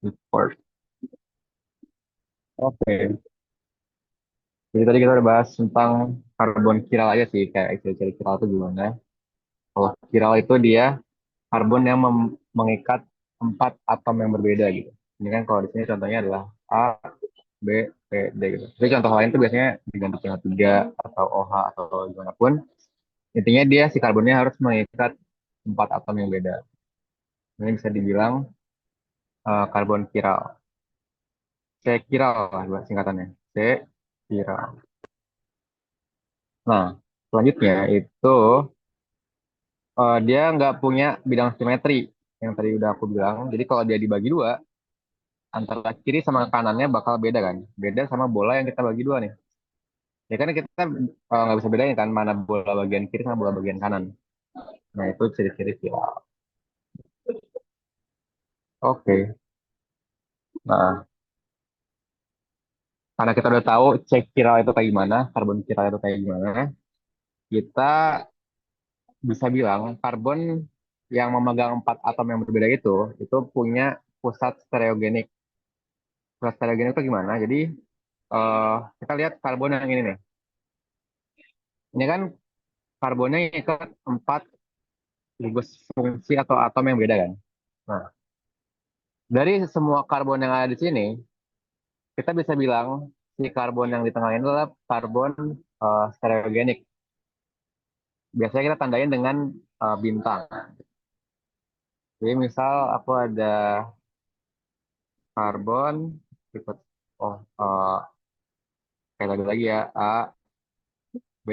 Report. Oke. Jadi tadi kita udah bahas tentang karbon kiral aja sih, kayak ciri-ciri kiral itu gimana. Kalau kiral itu dia karbon yang mengikat empat atom yang berbeda gitu. Ini kan kalau di sini contohnya adalah A, B, C, D gitu. Jadi contoh lain itu biasanya diganti dengan 3 atau OH atau gimana pun. Intinya dia si karbonnya harus mengikat empat atom yang beda. Ini bisa dibilang karbon kiral. C kiral lah buat singkatannya. C kiral. Nah, selanjutnya itu dia nggak punya bidang simetri yang tadi udah aku bilang. Jadi kalau dia dibagi dua, antara kiri sama kanannya bakal beda kan. Beda sama bola yang kita bagi dua nih. Ya kan kita nggak bisa bedain kan mana bola bagian kiri sama bola bagian kanan. Nah itu ciri-ciri viral. Oke. Nah, karena kita udah tahu cek viral itu kayak gimana, karbon viral itu kayak gimana, kita bisa bilang karbon yang memegang empat atom yang berbeda itu punya pusat stereogenik. Pusat stereogenik itu gimana? Jadi eh kita lihat karbon yang ini nih. Ini kan karbonnya ikat empat gugus fungsi atau atom yang beda kan. Nah, dari semua karbon yang ada di sini, kita bisa bilang si karbon yang di tengah ini adalah karbon stereogenik. Biasanya kita tandain dengan bintang. Jadi misal aku ada karbon ikut oh kayak tadi lagi ya A, B,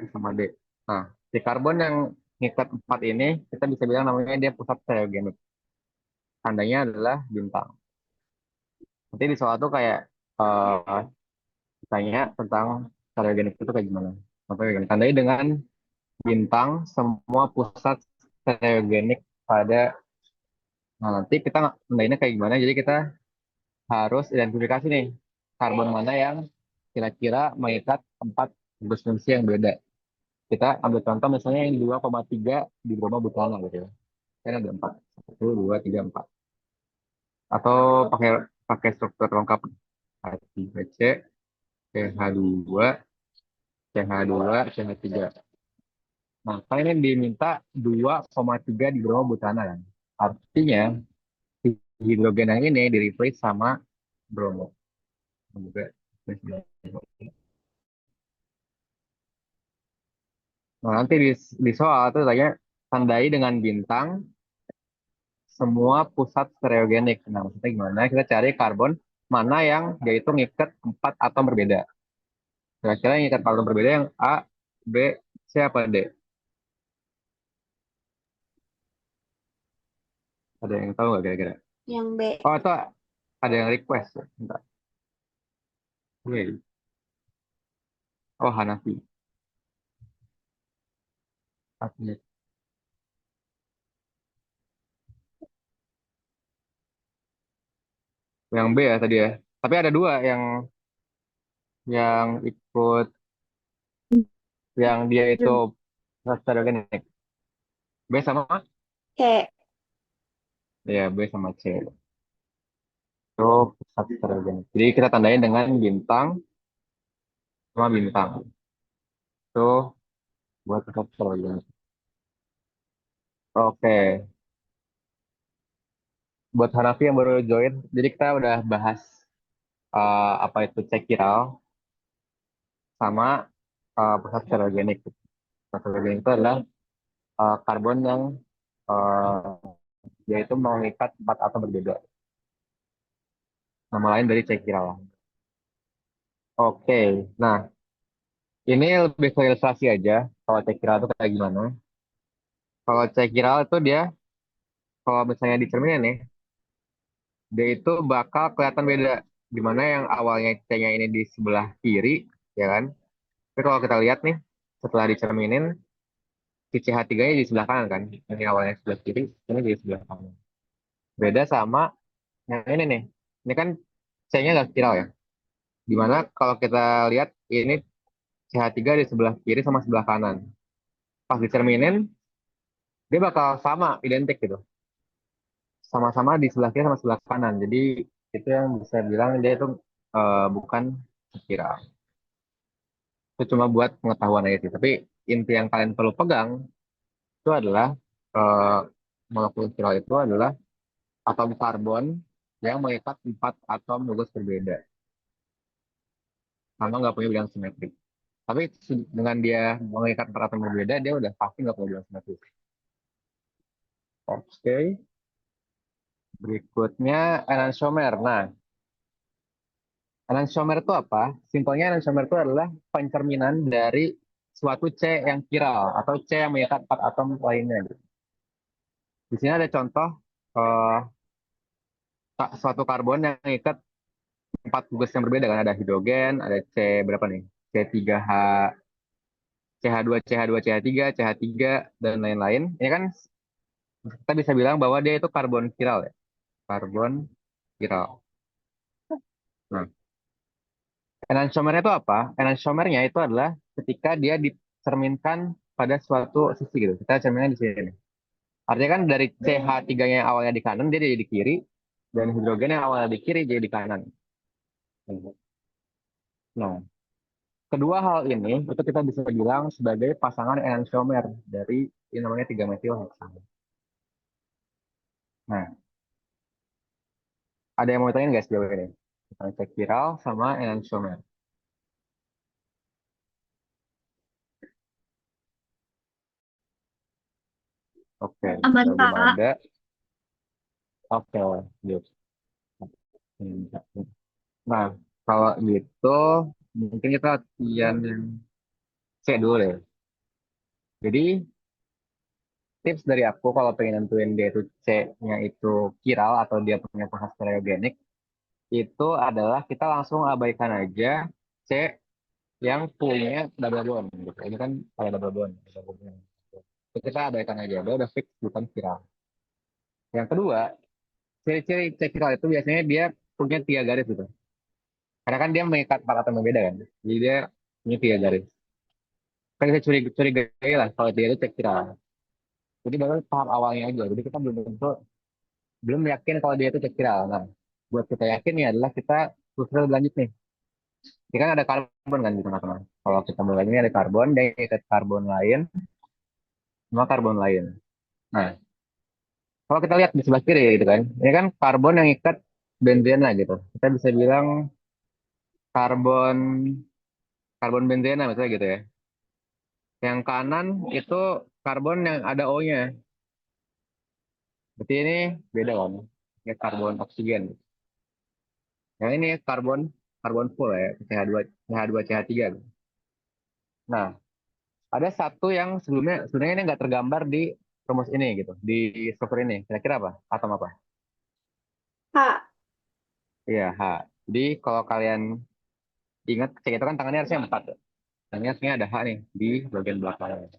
sama D. Nah, si karbon yang ngikat empat ini kita bisa bilang namanya dia pusat stereogenik. Tandanya adalah bintang. Nanti di soal tuh kayak eh tanya tentang stereogenik itu kayak gimana. Makanya gini, tandai dengan bintang semua pusat stereogenik pada. Nah, nanti kita tandainnya kayak gimana. Jadi kita harus identifikasi nih karbon mana yang kira-kira mengikat empat gugus fungsi yang beda. Kita ambil contoh misalnya yang 2,3 di Bromo Butrana gitu ya. Kan ada empat. Satu, dua, tiga, empat. Atau pakai pakai struktur lengkap. H3C, CH2, CH2, CH3. Nah, kan ini diminta 2,3 di Bromo Butana kan. Artinya si hidrogen yang ini di replace sama bromo. Juga. Nah, nanti di soal tuh tanya tandai dengan bintang semua pusat stereogenik. Nah, maksudnya gimana? Kita cari karbon mana yang dia itu ngikat empat atom berbeda. Kira-kira yang ngikat karbon berbeda yang A, B, C apa D? Ada yang tahu nggak kira-kira? Yang B. Oh, atau ada yang request. Bentar. Oke. Oh, Hanafi. Yang B ya tadi ya. Tapi ada dua yang ikut yang dia itu stereogenik. B sama C. ya B sama C. Itu pusat stereogenik. Jadi kita tandain dengan bintang sama bintang. Itu buat pusat stereogenik. Oke. Buat Hanafi yang baru join, jadi kita udah bahas apa itu cekiral sama pusat stereogenik. Pusat stereogenik itu adalah karbon yang uh, dia itu mengikat empat atom berbeda. Nama lain dari cekiral. Oke, nah ini lebih ke ilustrasi aja. Kalau cekira itu kayak gimana? Kalau cekira itu dia, kalau misalnya dicerminin nih, dia itu bakal kelihatan beda. Dimana yang awalnya C-nya ini di sebelah kiri, ya kan? Tapi kalau kita lihat nih, setelah dicerminin, si CH3-nya di sebelah kanan kan? Ini awalnya sebelah kiri, ini di sebelah kanan. Beda sama yang ini nih. Ini kan C-nya nggak kiral ya. Dimana kalau kita lihat, ini CH3 di sebelah kiri sama sebelah kanan. Pas dicerminin, dia bakal sama, identik gitu. sama-sama di sebelah kiri sama sebelah kanan. Jadi itu yang bisa bilang dia itu bukan spiral. Itu cuma buat pengetahuan aja sih. Tapi inti yang kalian perlu pegang itu adalah eh, molekul spiral itu adalah atom karbon yang mengikat empat atom gugus berbeda. Sama nggak punya bidang simetrik. Tapi dengan dia mengikat empat atom berbeda, dia udah pasti nggak punya bidang simetrik. Oke, berikutnya enantiomer. Nah, enantiomer itu apa? Simpelnya enantiomer itu adalah pencerminan dari suatu C yang kiral atau C yang mengikat empat atom lainnya, gitu. Di sini ada contoh eh, suatu karbon yang mengikat empat gugus yang berbeda kan. Ada hidrogen, ada C berapa nih? C3H, CH2, CH2, CH3, CH3, dan lain-lain. Ini kan kita bisa bilang bahwa dia itu karbon kiral ya. Karbon kiral. Nah, enantiomernya itu apa? Enantiomernya itu adalah ketika dia dicerminkan pada suatu sisi gitu. Kita cerminkan di sini. Artinya kan dari CH3 yang awalnya di kanan dia jadi di kiri dan hidrogen yang awalnya di kiri jadi di kanan. Nah, kedua hal ini itu kita bisa bilang sebagai pasangan enantiomer dari yang namanya 3 metil heksan. Nah, ada yang mau tanyain guys sejauh ini? Tentang cek viral sama enantiomer. Oke, Aman, kalau belum Kak. ada, oke, yuk. Nah, kalau gitu mungkin kita latihan yang C dulu ya. Jadi tips dari aku kalau pengen nentuin dia itu C-nya itu kiral atau dia punya pH stereogenik itu adalah kita langsung abaikan aja C yang punya double bond gitu. Ini kan kayak double bond. Double bond. Itu kita abaikan aja. Dia udah fix bukan kiral. Yang kedua, ciri-ciri C kiral itu biasanya dia punya tiga garis gitu. Karena kan dia mengikat empat atom berbeda kan. Jadi dia punya tiga garis. Kan kita curigai lah kalau dia itu C kiral. Jadi baru tahap awalnya aja. Jadi kita belum yakin kalau dia itu cek viral. Nah, buat kita yakin nih adalah kita terus lanjut nih. Ini kan ada karbon kan di tengah-tengah. Kalau kita mulai ini ada karbon, dan ikat karbon lain sama karbon lain. Nah, kalau kita lihat di sebelah kiri gitu kan, ini kan karbon yang ikat benzena gitu. Kita bisa bilang karbon karbon benzena misalnya gitu ya. Yang kanan itu karbon yang ada O-nya. Berarti ini beda kan. Ini karbon oksigen. Yang ini karbon karbon full ya, CH2, CH2, CH3. Nah, ada satu yang sebelumnya sebenarnya ini nggak tergambar di rumus ini gitu, di struktur ini. Kira-kira apa? Atom apa? Kak, Iya, H. Jadi kalau kalian ingat, C itu kan tangannya harusnya 4. Ya. Tangannya harusnya ada H nih di bagian belakang.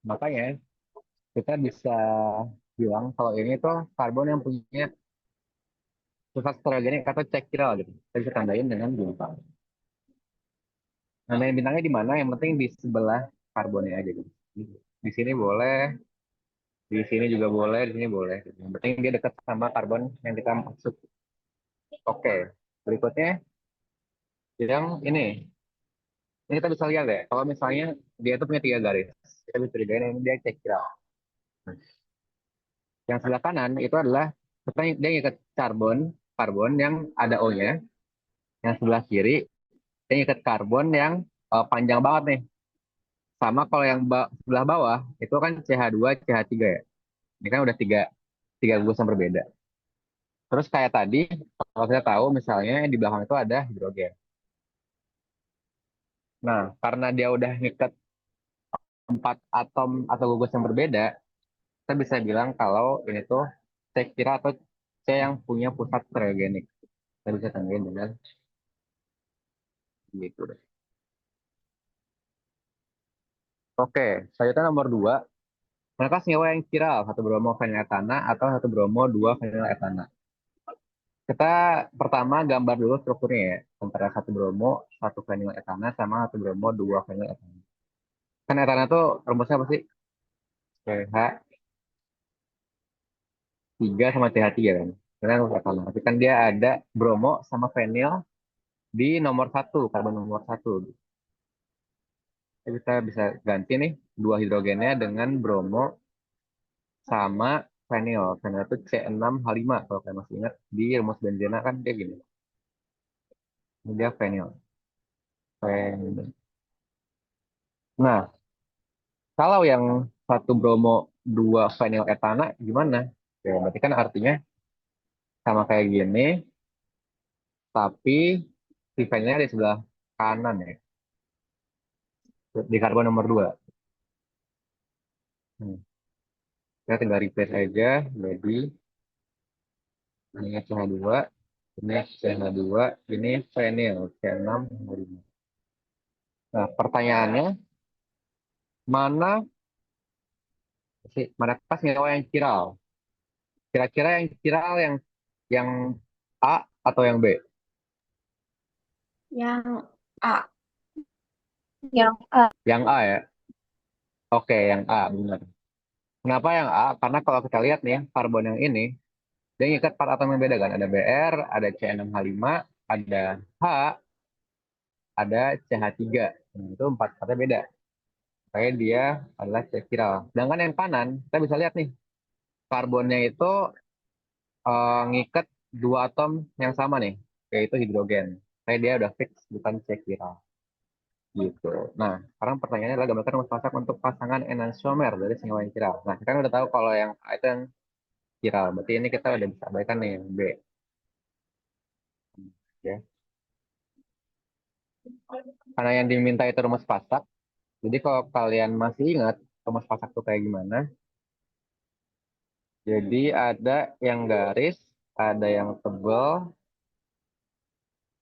Makanya kita bisa bilang kalau ini tuh karbon yang punya sifat stereogenik atau cek viral gitu. Kita bisa tandain dengan bintang. Nah, main bintangnya di mana? Yang penting di sebelah karbonnya aja gitu. Di sini boleh, di sini juga boleh, di sini boleh. Yang penting dia dekat sama karbon yang kita maksud. Oke, berikutnya yang ini kita bisa lihat ya. Kalau misalnya dia tuh punya tiga garis, kita bisa curigain ini dia cek viral. Yang sebelah kanan itu adalah dia ngikat karbon, karbon yang ada O-nya. Yang sebelah kiri dia ngikat karbon yang panjang banget nih. Sama kalau yang sebelah bawah itu kan CH2, CH3 ya. Ini kan udah tiga tiga gugus yang berbeda. Terus kayak tadi, kalau kita tahu misalnya di belakang itu ada hidrogen. Nah, karena dia udah ngikat empat atom atau gugus yang berbeda, kita bisa bilang kalau ini tuh C kira atau C yang punya pusat stereogenik. Kita bisa tandain dengan gitu deh. Oke, selanjutnya nomor dua. Mereka senyawa yang chiral, satu bromo feniletana atau satu bromo dua feniletana. Kita pertama gambar dulu strukturnya ya, antara satu bromo, satu feniletana sama satu bromo dua feniletana. Kan etana tuh rumusnya apa sih? PH CH3 sama CH3 kan. Karena rusak karena. Tapi kan dia ada bromo sama fenil di nomor satu, karbon nomor satu. Jadi kita bisa ganti nih dua hidrogennya dengan bromo sama fenil. Fenil itu C6H5 kalau kalian masih ingat di rumus benzena kan dia gini. Ini dia fenil. Fenil. Nah, kalau yang satu bromo dua fenil etana gimana? Ya, berarti kan artinya sama kayak gini, tapi si fenilnya di sebelah kanan ya, di karbon nomor dua. Kita tinggal replace aja, jadi ini CH2, ini CH2, ini fenil, C6H5. Nah, pertanyaannya, mana mana pas nyawa yang viral? Kira-kira yang viral yang A atau yang B? Yang A. Yang A. Yang A ya. Oke, yang A benar. Kenapa yang A? Karena kalau kita lihat nih, karbon yang ini dia ngikat 4 atom yang beda kan. Ada Br, ada C6H5, ada H, ada CH3. Nah, itu empat katanya beda. Kayak dia adalah C viral. Sedangkan yang kanan, kita bisa lihat nih, karbonnya itu ngikat dua atom yang sama nih, yaitu hidrogen. Kayak dia udah fix bukan C viral. Gitu. Nah, sekarang pertanyaannya adalah gambarkan rumus masak untuk pasangan enantiomer dari senyawa yang viral. Nah, kita kan udah tahu kalau yang A itu yang viral. Berarti ini kita udah bisa abaikan nih yang B. Ya. Karena yang diminta itu rumus pasak. Jadi kalau kalian masih ingat rumus pasak itu kayak gimana? Jadi ada yang garis, ada yang tebal,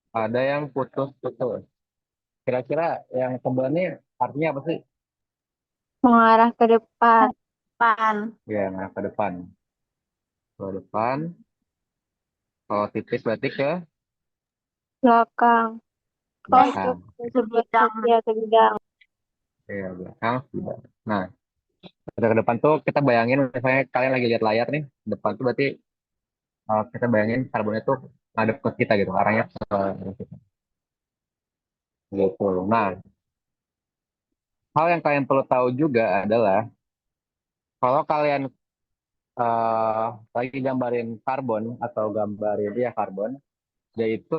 ada yang putus-putus. Kira-kira yang tebal ini artinya apa sih? Mengarah ke depan. Depan. Ya, nah, ke depan. Ke depan. Kalau tipis berarti ke Belakang. Oh, belakang. sebidang. Ya, sebidang. Ya, belakang. Tidak. Nah, ke depan tuh kita bayangin misalnya kalian lagi lihat layar nih, depan tuh berarti kita bayangin karbonnya tuh ngadep ke kita gitu, arahnya ke kita. Gitu. Nah, hal yang kalian perlu tahu juga adalah kalau kalian eh, lagi gambarin karbon atau gambarin ya karbon, yaitu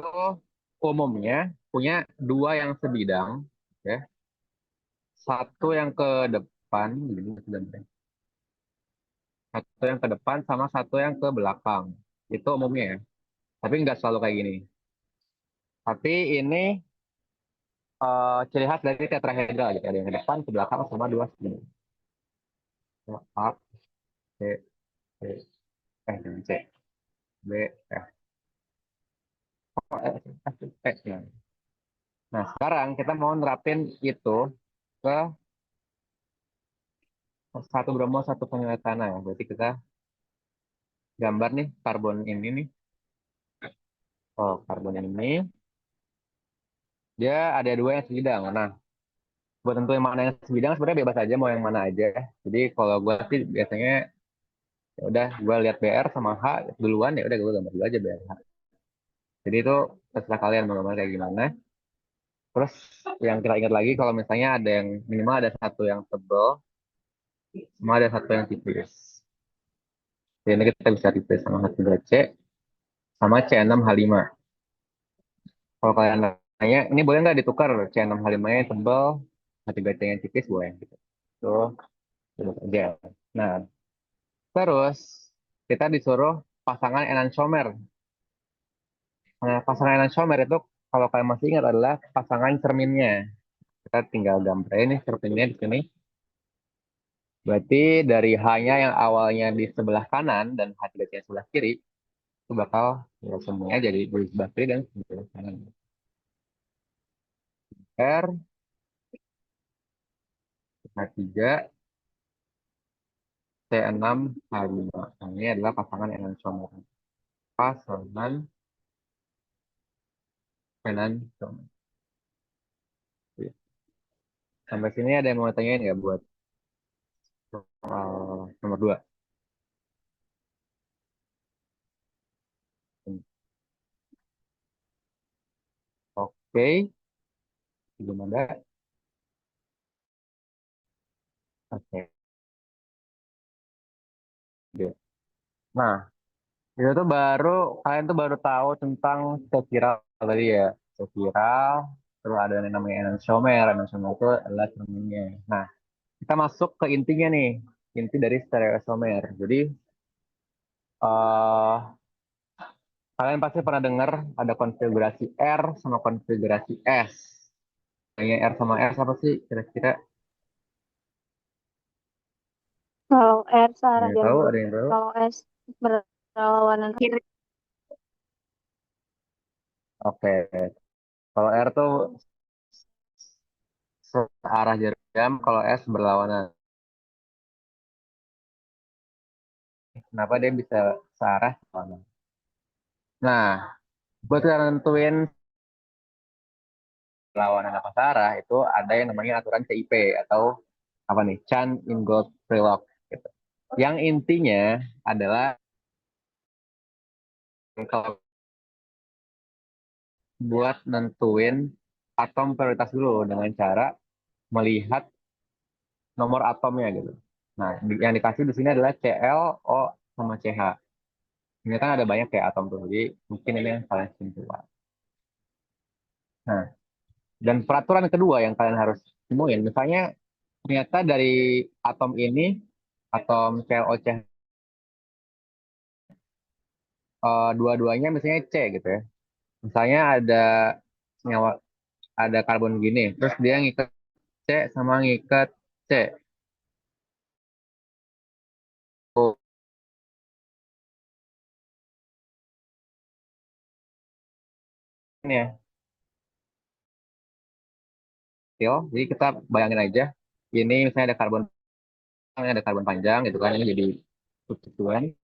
umumnya punya dua yang sebidang, ya, satu yang ke depan, gini, satu yang ke depan sama satu yang ke belakang. Itu umumnya ya. Tapi nggak selalu kayak gini. Tapi ini ciri khas dari tetrahedral gitu. Ada yang ke depan, ke belakang, sama dua sini. A, C, C, C, B, F, O, F, ya. Nah, sekarang kita mau nerapin itu ke satu bromo, satu pengeluaran ya. Berarti kita gambar nih karbon ini nih. Oh, karbon ini dia ada dua yang sebidang. Nah, buat tentuin mana yang sebidang sebenarnya bebas aja mau yang mana aja. Jadi kalau gue sih biasanya ya udah gue lihat BR sama H duluan ya udah gue gambar dulu aja BR. Jadi itu terserah kalian mau gambar kayak gimana. Terus yang kita ingat lagi kalau misalnya ada yang minimal ada satu yang tebal sama ada satu yang tipis. Jadi ini kita bisa replace sama H3C sama C6H5. Kalau kalian nanya, ini boleh nggak ditukar C6H5 nya yang tebal, H3C yang tipis boleh gitu. Tuh, terus aja. Nah, terus kita disuruh pasangan enantiomer. Nah, pasangan enantiomer itu kalau kalian masih ingat adalah pasangan cerminnya. Kita tinggal gambar ini cerminnya di sini. Berarti dari H-nya yang awalnya di sebelah kanan dan H3 yang sebelah kiri, itu bakal ya, semuanya jadi di sebelah kiri dan sebelah kanan. R, H3, C6, H5. Nah, ini adalah pasangan enantiomer. Pasangan enantiomer. Sampai sini ada yang mau tanyain nggak buat nomor 2? Oke, belum ada. Oke. Oke. Nah, itu tuh baru kalian tuh baru tahu tentang sel viral tadi ya. Sel viral, terus ada yang namanya enantiomer. Enantiomer itu adalah cerminnya. Nah, kita masuk ke intinya nih, inti dari stereoisomer. Jadi, eh kalian pasti pernah dengar ada konfigurasi R sama konfigurasi S. Yang R sama S apa sih kira-kira? Kalau R Ada searah yang tahu? jalur, Ada yang tahu? kalau S berlawanan kiri. Oke. Kalau R tuh searah jarum jam, kalau S berlawanan. Kenapa dia bisa searah? Nah, buat kita nentuin lawanan apa searah itu ada yang namanya aturan CIP atau apa nih, Chan-Ingold-Prelog gitu. Yang intinya adalah kalau buat nentuin atom prioritas dulu dengan cara melihat nomor atomnya gitu. Nah, yang dikasih di sini adalah Cl, O, sama Ch. Ini kan ada banyak kayak atom tuh, jadi mungkin ini yang paling simpel. Nah, dan peraturan kedua yang kalian harus temuin, misalnya ternyata dari atom ini, atom ClOC, dua-duanya misalnya C gitu ya. Misalnya ada senyawa, ada karbon gini, terus dia ngikat C sama ngikat C. Oh, ini ya, Til. Jadi kita bayangin aja, ini misalnya ada karbon panjang gitu kan, ini jadi substituen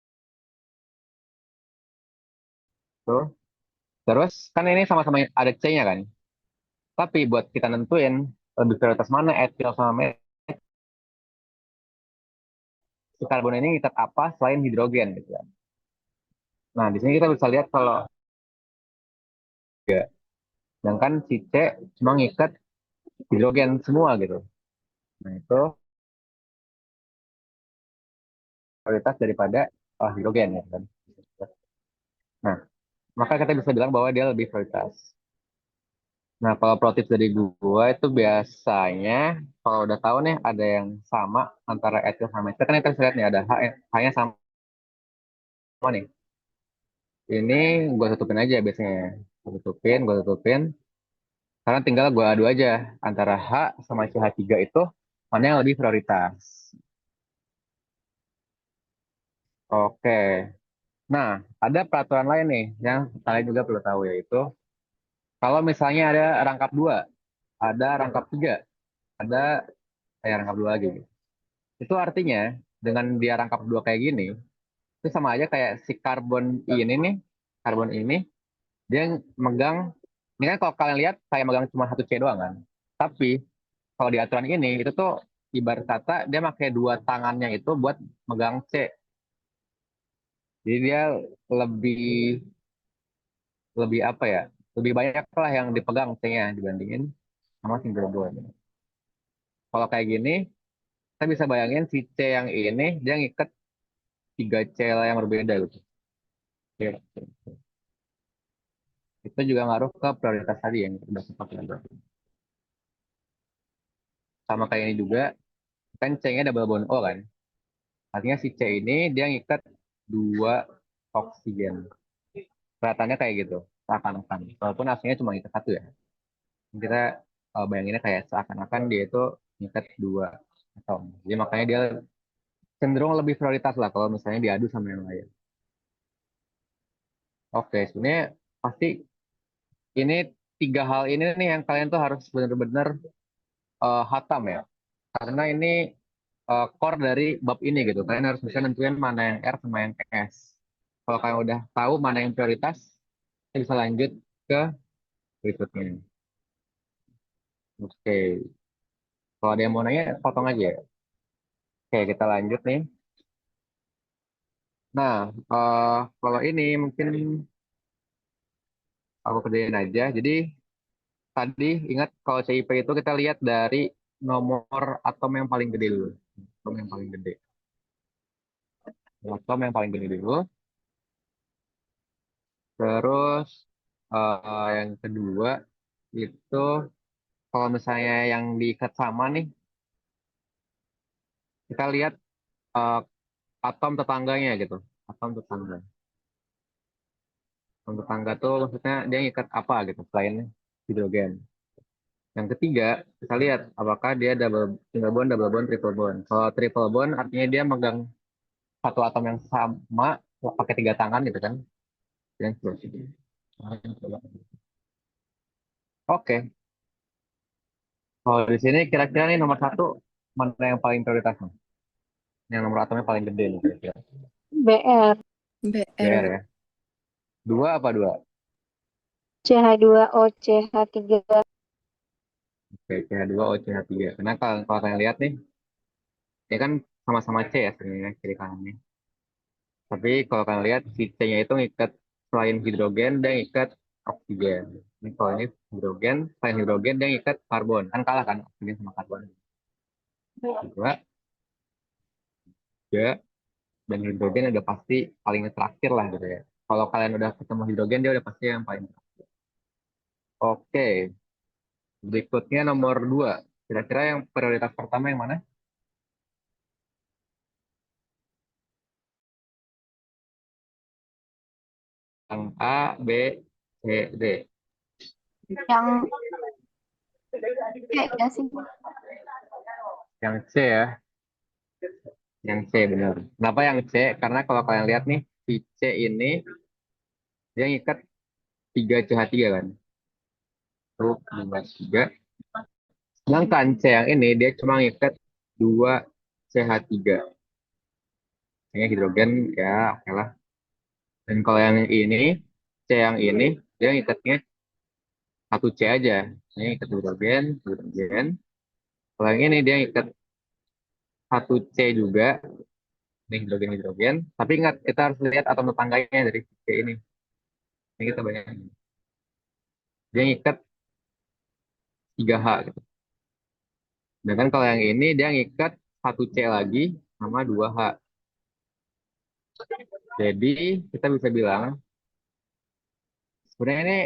tuh. Terus kan ini sama-sama ada C-nya kan. Tapi buat kita nentuin lebih prioritas mana etil sama si karbon ini ngikat apa selain hidrogen gitu kan. Nah, di sini kita bisa lihat kalau ya, sedangkan si C cuma ngikat hidrogen semua gitu. Nah, itu prioritas daripada hidrogen ya kan. Nah, maka kita bisa bilang bahwa dia lebih prioritas. Nah, kalau pro tips dari gua itu biasanya kalau udah tahu nih ada yang sama antara etil sama etil, kan kita bisa lihat nih ada H-nya sama nih. Ini gua tutupin aja biasanya. Gua tutupin. Karena tinggal gua adu aja antara H sama CH3 itu mana yang lebih prioritas. Oke. Nah, ada peraturan lain nih yang kalian juga perlu tahu yaitu kalau misalnya ada rangkap dua, ada rangkap tiga, ada rangkap dua lagi. Itu artinya dengan dia rangkap dua kayak gini, itu sama aja kayak si karbon ini nih, karbon ini dia megang, ini kan kalau kalian lihat kayak megang cuma satu C doang kan. Tapi kalau di aturan ini itu tuh ibarat kata dia pakai dua tangannya itu buat megang C. Jadi dia lebih lebih apa ya? Lebih banyak lah yang dipegang C-nya dibandingin sama single bond. Kalau kayak gini, kita bisa bayangin si C yang ini dia ngikat tiga C yang berbeda gitu. Oke. Itu juga ngaruh ke prioritas tadi yang udah sempat bilang. Sama kayak ini juga, kan C-nya double bond O kan. Artinya si C ini dia ngikat dua oksigen. Kelihatannya kayak gitu, seakan-akan. Walaupun aslinya cuma ngikat satu ya. Kita bayanginnya kayak seakan-akan dia itu ngikat dua atom. Jadi makanya dia cenderung lebih prioritas lah kalau misalnya diadu sama yang lain. Oke, sebenarnya pasti ini tiga hal ini nih yang kalian tuh harus benar-benar hatam ya. Karena ini core dari bab ini gitu. Kalian harus bisa nentuin mana yang R sama yang S. Kalau kalian udah tahu mana yang prioritas, kita bisa lanjut ke berikutnya. Oke, kalau ada yang mau nanya, potong aja ya. Oke, kita lanjut nih. Nah, kalau ini mungkin aku kerjain aja. Jadi tadi ingat kalau CIP itu kita lihat dari nomor atom yang paling gede dulu. Atom yang paling gede. Atom yang paling gede dulu. Terus yang kedua itu kalau misalnya yang diikat sama nih, kita lihat eh, atom tetangganya gitu. Atom tetangga. Atom tetangga tuh maksudnya dia ngikat apa gitu selain hidrogen. Yang ketiga, kita lihat apakah dia double bond, triple bond. Kalau triple bond artinya dia megang satu atom yang sama pakai tiga tangan gitu kan. Yang seterusnya. Oke, kalau di sini kira-kira nih nomor satu mana yang paling prioritas nih? Yang nomor atomnya paling gede nih kira-kira. BR. BR BR. ya. Dua apa dua? CH2O CH3. Oke, CH2 O CH3. Karena kalau kalian lihat nih, ya kan sama-sama C ya sebenarnya kiri kanannya. Tapi kalau kalian lihat si C-nya itu ngikat selain hidrogen dia ngikat oksigen. Ini kalau ini hidrogen, selain hidrogen dia ngikat karbon. Kan kalah kan oksigen sama karbon. Dua, tiga, dan hidrogen udah pasti paling terakhir lah gitu ya. Kalau kalian udah ketemu hidrogen dia udah pasti yang paling terakhir. Oke, berikutnya nomor dua. Kira-kira yang prioritas pertama yang mana? Yang A, B, C, D. Yang C ya sih? Yang C ya, yang C benar. Kenapa yang C? Karena kalau kalian lihat nih, si C ini dia ngikat 3 CH3 kan. Tuh, 5, 3. Sedangkan C yang ini dia cuma ngikat 2 CH3. Ini hidrogen ya, oke lah. Dan kalau yang ini, C yang ini, dia ngikatnya satu C aja. Ini ngikat hidrogen, hidrogen. Kalau yang ini dia ngikat satu C juga, ini hidrogen, hidrogen. Tapi ingat, kita harus lihat atom tetangganya dari C ini. Ini kita bayangin. Dia ngikat 3H gitu. Sedangkan kalau yang ini dia ngikat satu C lagi sama 2H. Jadi kita bisa bilang sebenarnya ini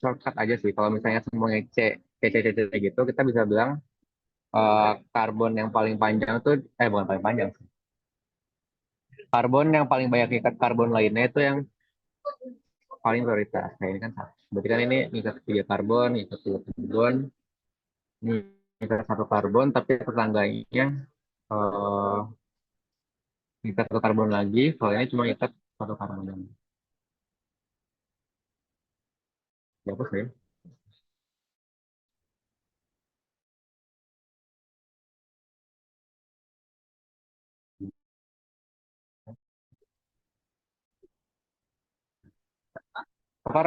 shortcut aja sih. Kalau misalnya semuanya C, C, C, C, C gitu, kita bisa bilang karbon yang paling panjang tuh, bukan paling panjang sih. Karbon yang paling banyak ikat karbon lainnya itu yang paling prioritas. Nah ini kan satu. Berarti kan ini ikat tiga karbon, ikat tiga karbon, ini ikat satu karbon, tapi tetangganya eh ikat satu karbon lagi. Kalau ini cuma ikat satu karbon. Bagus ya. Apa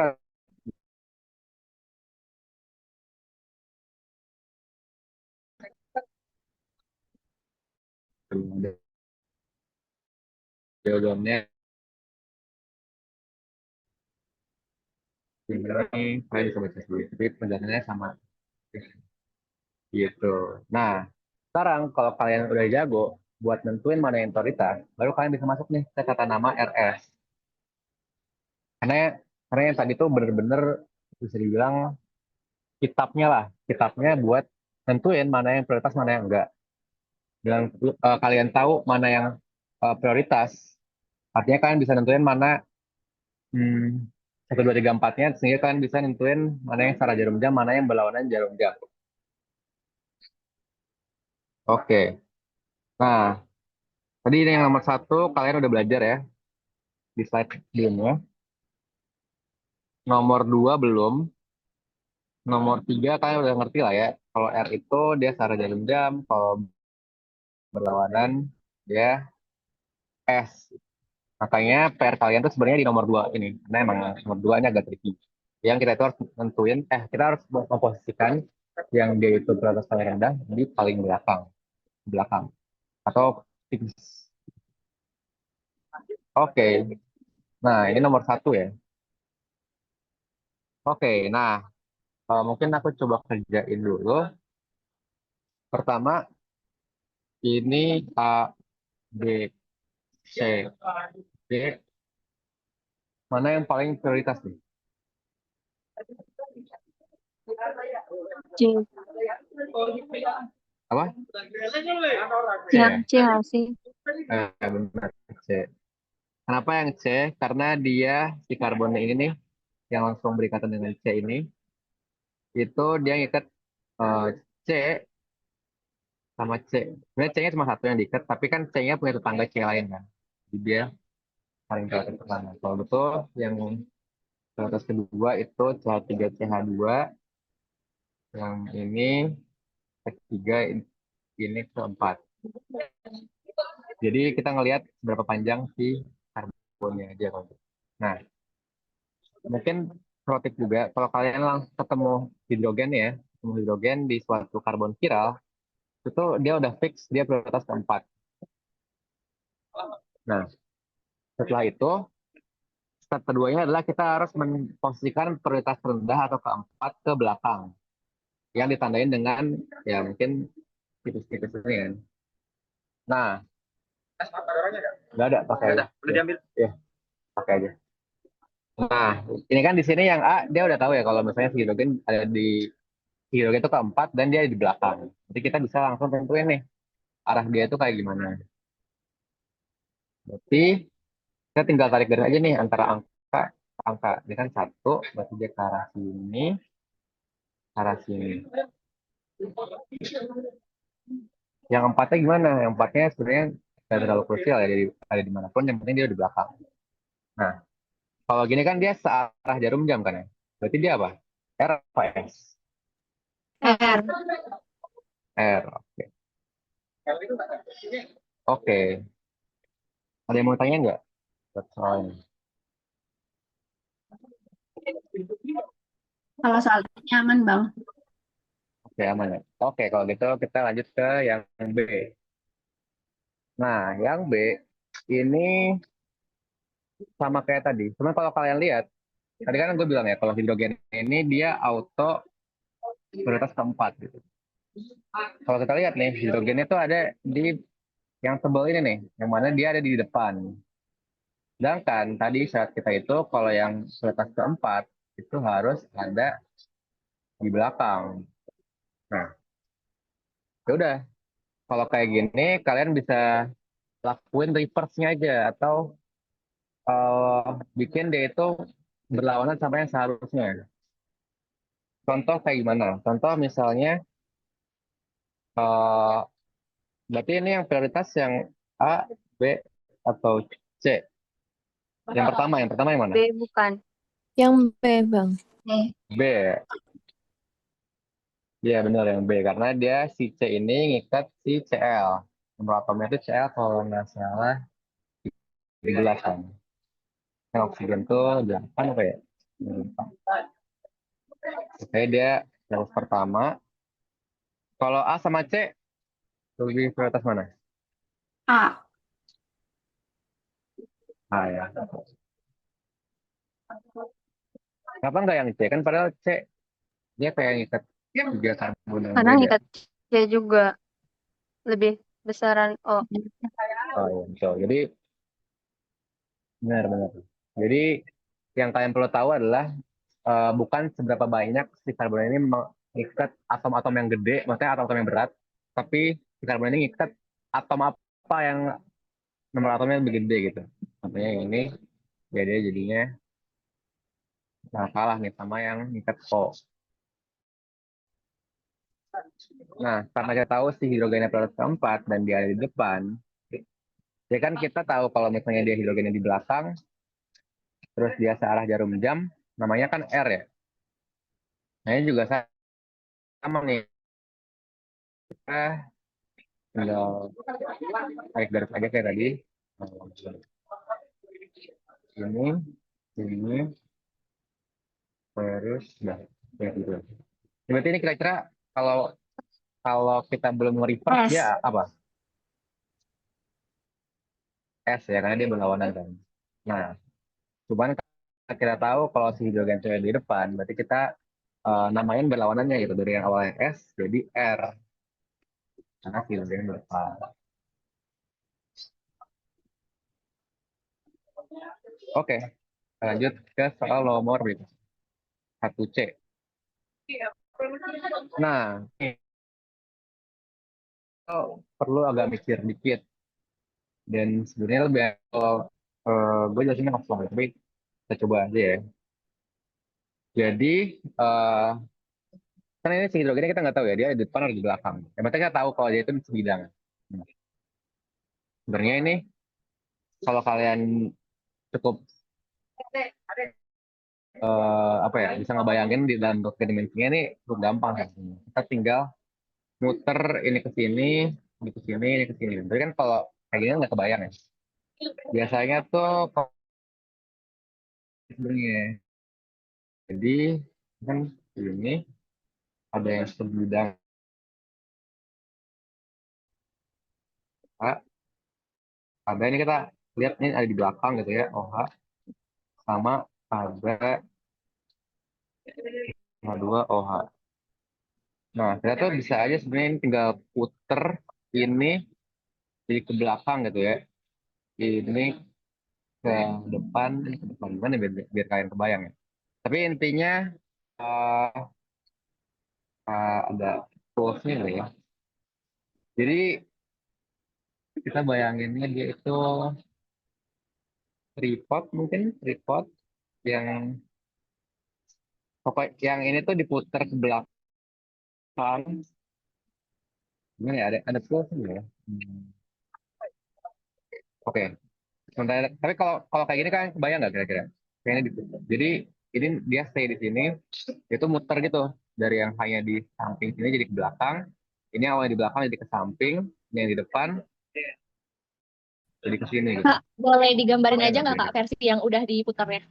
ini kalian bisa baca sendiri. Tapi penjelasannya sama gitu. Nah, sekarang kalau kalian udah jago buat nentuin mana yang prioritas, baru kalian bisa masuk nih ke tata nama RS. Karena karena yang tadi tuh bener-bener bisa dibilang kitabnya lah, kitabnya buat nentuin mana yang prioritas, mana yang enggak. Dan kalian tahu mana yang prioritas, artinya kalian bisa nentuin mana hmm, satu dua tiga empatnya, sehingga kalian bisa nentuin mana yang secara jarum jam, mana yang berlawanan jarum jam. Oke, nah tadi ini yang nomor satu kalian udah belajar ya di slide sebelumnya. Nomor dua belum. Nomor tiga kalian udah ngerti lah ya. Kalau R itu dia secara jarum jam, kalau berlawanan dia S. Makanya PR kalian tuh sebenarnya di nomor dua ini. Karena emang nomor dua ini agak tricky. Yang kita itu harus nentuin, kita harus memposisikan yang dia itu prioritas paling rendah di paling belakang. Belakang. Atau fix. Oke. Nah, ini nomor satu ya. Oke, nah Mungkin aku coba kerjain dulu. Pertama, ini A, B, C, D. Mana yang paling prioritas nih? C. Apa? C Yang ya? C nggak sih? Benar, C. Kenapa yang C? Karena dia, si karbon ini nih, yang langsung berikatan dengan C ini, itu dia ngikat eh, C sama C. Sebenarnya C-nya cuma satu yang diikat, tapi kan C-nya punya tetangga C lain kan. Jadi dia paling prioritas tetangga. Kalau betul, yang prioritas kedua itu CH3CH2, yang ini ketiga, ini keempat. Jadi kita ngelihat berapa panjang si karbonnya aja kalau gitu. Nah, mungkin pro tip juga kalau kalian langsung ketemu hidrogen ya, ketemu hidrogen di suatu karbon kiral, itu dia udah fix dia prioritas keempat. Nah, setelah itu step keduanya adalah kita harus memposisikan prioritas terendah atau keempat ke belakang yang ditandain dengan ya mungkin titik-titik ini kan. Nah, nggak ada pakai aja. Udah diambil. Ya, pakai aja. Nah, ini kan di sini yang A dia udah tahu ya kalau misalnya si hidrogen ada di hidrogen itu keempat dan dia di belakang. Jadi kita bisa langsung tentuin nih arah dia itu kayak gimana. Berarti kita tinggal tarik garis aja nih antara angka angka. Ini kan satu, berarti dia ke arah sini, ke arah sini. Yang empatnya gimana? Yang empatnya sebenarnya tidak terlalu krusial ya, jadi ada dimanapun, yang penting dia di belakang. Nah, kalau gini kan dia searah jarum jam kan ya? Berarti dia apa? R apa S? R. R, oke. Oke, ada yang mau tanya nggak? Soalnya. Kalau soal ini aman, Bang. Oke, aman ya. Oke, kalau gitu kita lanjut ke yang B. Nah, yang B ini sama kayak tadi. Cuman kalau kalian lihat, tadi kan gue bilang ya, kalau hidrogen ini dia auto prioritas keempat gitu. Kalau kita lihat nih, hidrogennya tuh ada di yang tebal ini nih, yang mana dia ada di depan. Sedangkan tadi saat kita itu, kalau yang prioritas keempat, itu harus ada di belakang. Nah, ya udah. Kalau kayak gini, kalian bisa lakuin reverse-nya aja, atau bikin dia itu berlawanan sama yang seharusnya. Contoh kayak gimana? Contoh misalnya, eh, berarti ini yang prioritas yang A, B, atau C. Yang pertama yang mana? B bukan. Yang B, Bang. Oke. B. Iya benar yang B karena dia si C ini ngikat si Cl. Nomor atomnya itu Cl kalau nggak salah 13 kan. Yang oksigen tuh 8 apa ya? Lupa. Oke dia yang pertama. Kalau A sama C lebih prioritas mana? A. A ya. Kenapa nggak yang C? Kan padahal C dia kayak ngikat tiga karbon yang Karena beda. ngikat C juga lebih besaran O. Oh iya betul. Jadi benar-benar. Jadi yang kalian perlu tahu adalah bukan seberapa banyak si karbon ini mengikat atom-atom yang gede, maksudnya atom-atom yang berat, tapi si karbon ini mengikat atom apa yang nomor atomnya lebih gede gitu. Contohnya yang ini, ya dia jadinya nah, kalah nih sama yang mengikat O. Nah, karena kita tahu si hidrogennya prioritas keempat dan dia ada di depan, ya kan kita tahu kalau misalnya dia hidrogennya di belakang, terus dia searah jarum jam, namanya kan R ya. Nah, ini juga sama nih. Kita tinggal tarik garis aja kayak tadi. Ini, terus, nah, kayak gitu. Berarti ini kira-kira kalau kalau kita belum nge-reverse dia S. apa? S ya, karena dia berlawanan kan. Nah, cuman kita tahu kalau si hidrogen itu di depan, berarti kita namain berlawanannya gitu dari yang awalnya S jadi R karena filenya depan. Oke, lanjut ke soal nomor 1C. Nah, ini perlu agak mikir dikit dan sebenarnya lebih kalau gue jelasinnya langsung tapi kita coba aja ya. Jadi kan ini si hidrogennya kita nggak tahu ya dia di depan atau di belakang. Yang penting kita tahu kalau dia itu di sebidang. Nah, sebenarnya ini kalau kalian cukup apa ya bisa ngebayangin di dalam tiga dimensinya ini cukup gampang kan. Kita tinggal muter ini ke sini, ini ke sini, ini ke sini. Tapi kan kalau kayak gini nggak kebayang ya. Biasanya tuh kalau sebenarnya jadi kan ini ada yang sebidang A, ada ini kita lihat ini ada di belakang gitu ya OH sama ada H2 OH. Nah, kita tuh bisa aja sebenarnya ini tinggal puter ini jadi ke belakang gitu ya. Ini ke depan, ini ke depan gimana ya, biar kalian kebayang ya. Tapi intinya eh, ada goalsnya lah ya. Jadi kita bayanginnya dia itu tripod mungkin tripod yang pokok yang ini tuh diputar ke belakang. Gimana ya ada goalsnya ya. Oke. Sementara, tapi kalau kalau kayak gini kan kebayang nggak kira-kira? Kayaknya diputar. Jadi ini dia stay di sini, itu muter gitu dari yang hanya di samping sini jadi ke belakang. Ini awalnya di belakang jadi ke samping, ini yang di depan jadi ke sini gitu. Kak, boleh digambarin Kebayang aja nggak nggak Kak kira-kira? versi yang udah diputarnya?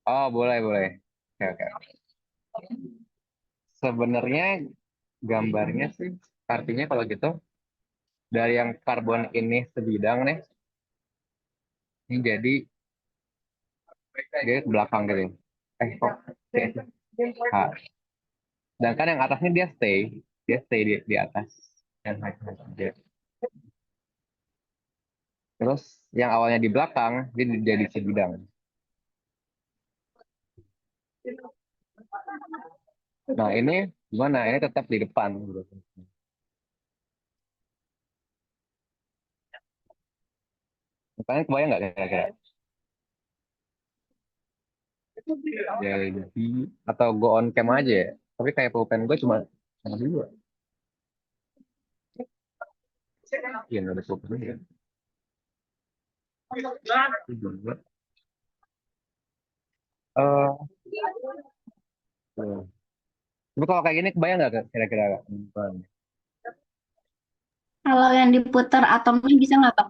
Oh boleh boleh. Oke oke. Sebenarnya gambarnya sih artinya kalau gitu dari yang karbon ini sebidang nih, ini jadi dia ke belakang gitu. Kok C sih? H. Sedangkan yang atasnya dia stay di atas. Yang high. Terus yang awalnya di belakang dia jadi sebidang. Nah ini gimana? Ini tetap di depan. Gitu. Makanya kebayang nggak kira-kira? Jadi atau go on cam aja ya. Tapi kayak pulpen gue cuma sama dua. Iya nggak ada pulpen ya. Dua. Eh, tapi kalau kayak gini kebayang nggak kira-kira? Kalau yang diputar atomnya bisa nggak, Bang?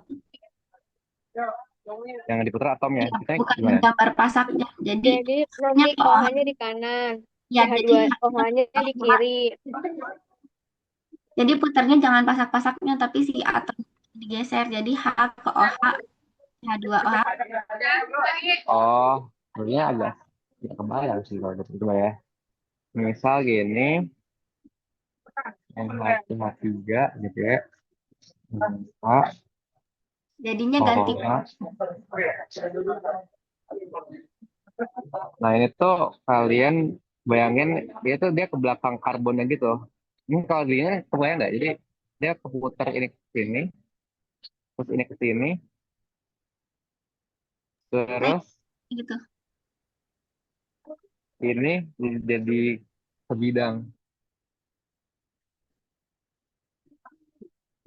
Yang diputar atomnya, Ya, kita bukan gimana? gambar pasaknya. Jadi, Jadi nya nanti ke OH. OH-nya di kanan, Ya, jadi CH2OH-nya di kiri. jadi putarnya jangan pasak-pasaknya, tapi si atom digeser. Jadi H ke OH, H2OH. Oh, sebenarnya agak tidak kebayang sih kalau gitu ya. Misal gini, NH3 gitu ya. H, Jadinya ganti. OH. Nah ini tuh kalian bayangin dia ke belakang karbonnya gitu. Ini kalau gini kebayang nggak? Jadi dia keputar ini ke sini, terus ini ke sini, Kayak terus gitu. ini jadi sebidang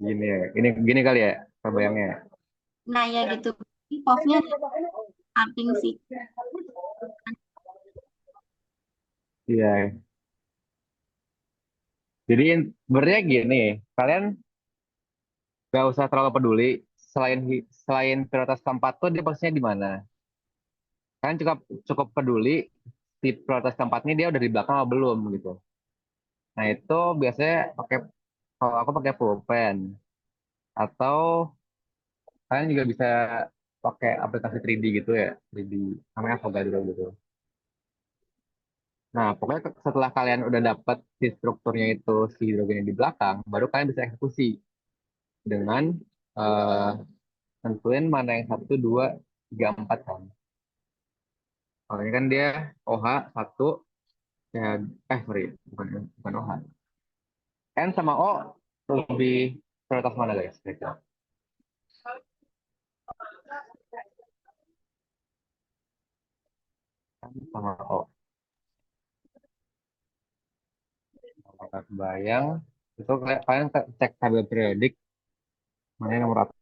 gini ya. Gini kali ya kebayangnya. Nah, ya gitu. Pofnya di samping sih. Iya. Jadi sebenarnya gini, kalian gak usah terlalu peduli selain prioritas keempat tuh dia posisinya di mana. Kalian cukup cukup peduli si prioritas keempat ini dia udah di belakang atau belum gitu. Nah itu biasanya kalau aku pakai pulpen atau kalian juga bisa pakai aplikasi 3D gitu ya, 3D namanya Avogadro gitu. Nah, pokoknya setelah kalian udah dapat si strukturnya itu si hidrogennya di belakang, baru kalian bisa eksekusi dengan eh, tentuin mana yang satu, dua, tiga, empat kan. Kalau ini kan dia OH satu, ya, sorry, bukan OH. N sama O lebih prioritas mana guys? Kira-kira? N sama O. Kalau nggak kebayang, itu kalian cek tabel periodik mana yang nomor satu.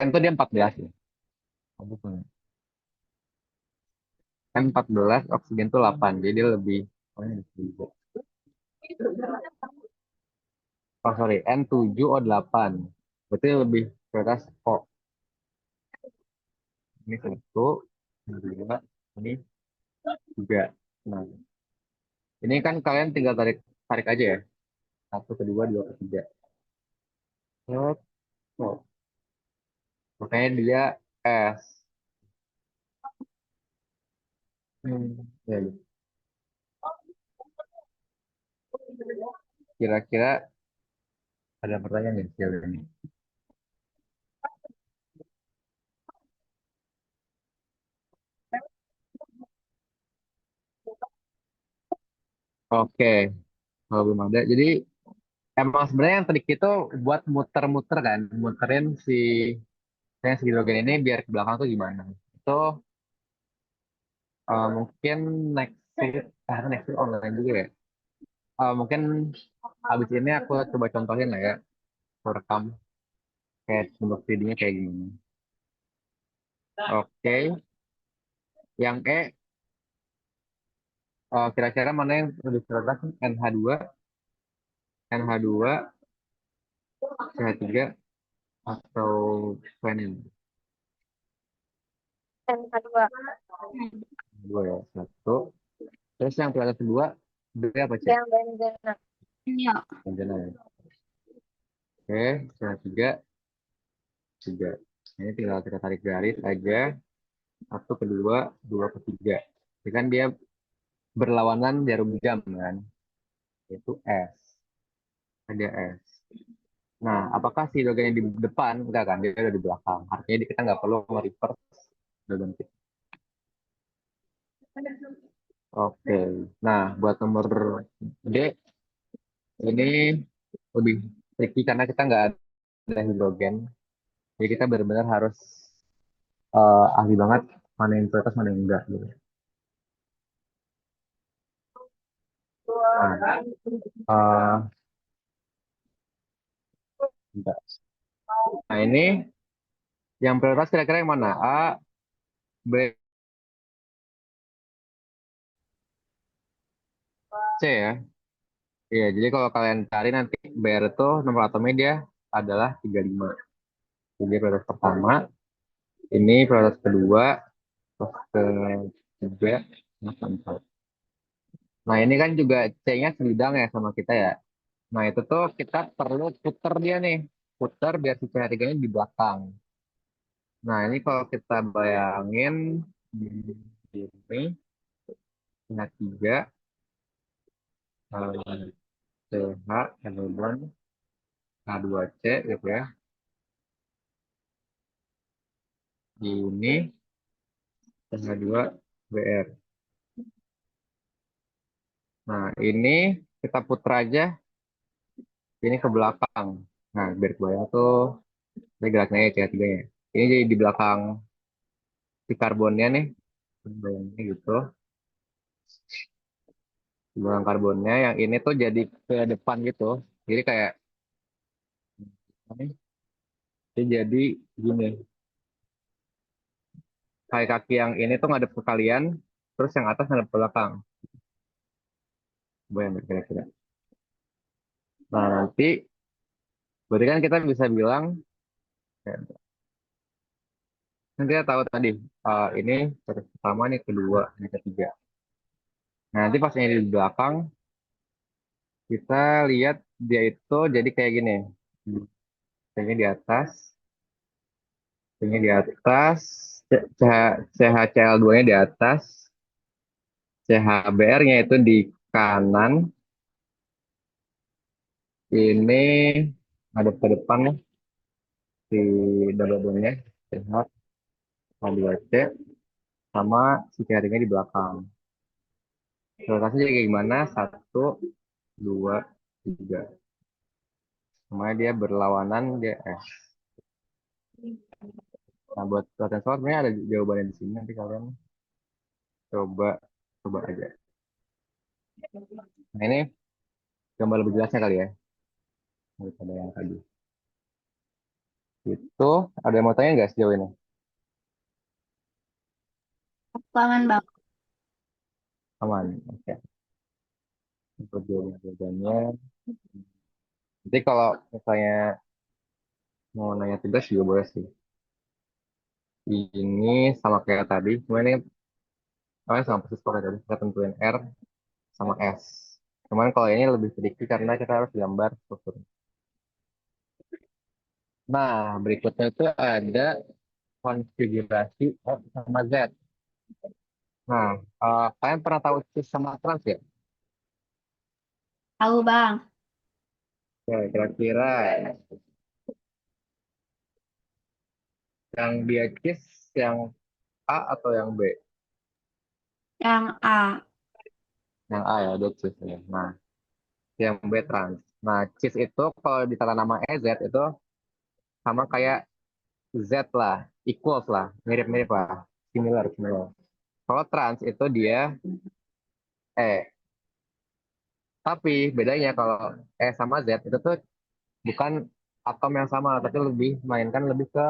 N itu dia 14 ya. Oh, bukan. N 14, oksigen itu 8. Jadi dia lebih, oh, ini lebih. Oh sorry, N7 O8. Berarti lebih prioritas O. Ini satu, ini dua, ini tiga. Nah, ini kan kalian tinggal tarik tarik aja ya. Satu, kedua, dua, ketiga. Set, O. Makanya dia S. Ya, ya. Kira-kira ada pertanyaan nih sejauh ini. Oke, kalau belum ada. Jadi emang sebenarnya yang trik itu buat muter-muter kan, muterin si hidrogen ini biar ke belakang tuh gimana. Itu mungkin next week, next week online juga ya. Mungkin habis ini aku coba contohin lah ya, aku rekam kayak bentuk videonya kayak gini. Oke, yang kira-kira mana yang lebih prioritas? NH2, NH2, CH3, atau vanil? NH2. Dua ya, satu. Terus yang prioritas kedua, B apa C? Yang benzena. Iya. Bencana ya. Oke, CH3, tiga. Ini tinggal kita tarik garis aja. Satu, kedua, dua, ketiga. Ini kan dia berlawanan jarum jam kan, yaitu S. Ada S. Nah, apakah si hidrogen yang di depan? Enggak kan, dia ada di belakang. Artinya kita nggak perlu mereverse hidrogen kita. Oke. Nah, buat nomor D, ini lebih tricky karena kita nggak ada hidrogen. Jadi kita benar-benar harus ahli banget mana yang prioritas, mana yang enggak gitu. Nah, bentar. Nah, ini yang prioritas kira-kira yang mana? A, B, C ya? Iya, jadi kalau kalian cari nanti BR itu nomor atomnya dia adalah 35. Jadi prioritas pertama, ini prioritas kedua, terus ketiga, nah, keempat. Nah, ini kan juga C-nya sebidang ya sama kita ya. Nah, itu tuh kita perlu puter dia nih. Puter biar si CH3-nya di belakang. Nah, ini kalau kita bayangin ini CH3, CH, hydrogen, H2C gitu ya. Ini CH2Br. Nah, ini kita puter aja ini ke belakang. Nah, biar kebayang tuh, ini geraknya ya CH3-nya. Ini jadi di belakang si karbonnya nih. Bayangnya gitu. Di belakang karbonnya, yang ini tuh jadi ke depan gitu. Jadi kayak, ini jadi gini. Kayak kaki yang ini tuh ngadep ke kalian, terus yang atas ngadep ke belakang. Bayangin kira-kira. Nah, nanti, berarti kan kita bisa bilang, ya, kan kita tahu tadi, ini pertama, ini kedua, ini ketiga. Nah, nanti pas ini di belakang, kita lihat dia itu jadi kayak gini. Ini di atas, ini di atas. CHCl2-nya di atas, CHBr-nya itu di kanan, ini ada ke depan nih, di double bondnya, CH, H2C, sama si CH3 di belakang. Lokasinya kayak gimana? Satu, dua, tiga. Semuanya dia berlawanan, dia S. Nah, buat latihan soal sebenarnya ada jawabannya di sini. Nanti kalian coba coba aja. Nah, ini gambar lebih jelasnya kali ya, daripada yang tadi. Itu ada yang mau tanya nggak sejauh ini? Aku aman bang. Aman. Oke. Untuk jawabannya. Nanti kalau misalnya mau nanya tugas juga boleh sih. Ini sama kayak tadi, cuma ini sama persis pakai tadi. Kita tentuin R sama S. Cuman kalau ini lebih sedikit karena kita harus gambar struktur. Nah, berikutnya itu ada konfigurasi F sama Z. Nah, kalian pernah tahu cis sama trans ya? Tahu bang. Ya, kira-kira yang dia cis yang A atau yang B? Yang A. Yang A ya, dia cis ya. Nah, yang B trans. Nah, cis itu kalau di tata nama EZ itu sama kayak Z lah, equals lah, mirip-mirip lah, similar, similar. Kalau trans itu dia E. Tapi bedanya kalau E sama Z itu tuh bukan atom yang sama, tapi lebih mainkan lebih ke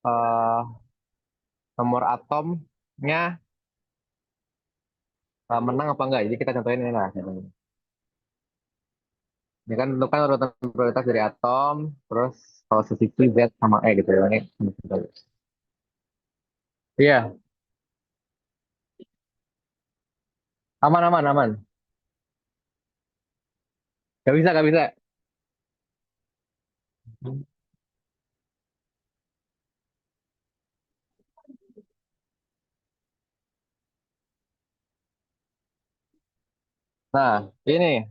eh, nomor atomnya menang apa enggak. Jadi kita contohin ini lah. Ini kan itu kan urutan prioritas dari atom, terus kalau sisi Z sama E gitu ya. Ini iya, aman, aman, aman. Gak bisa, gak bisa. Nah, ini.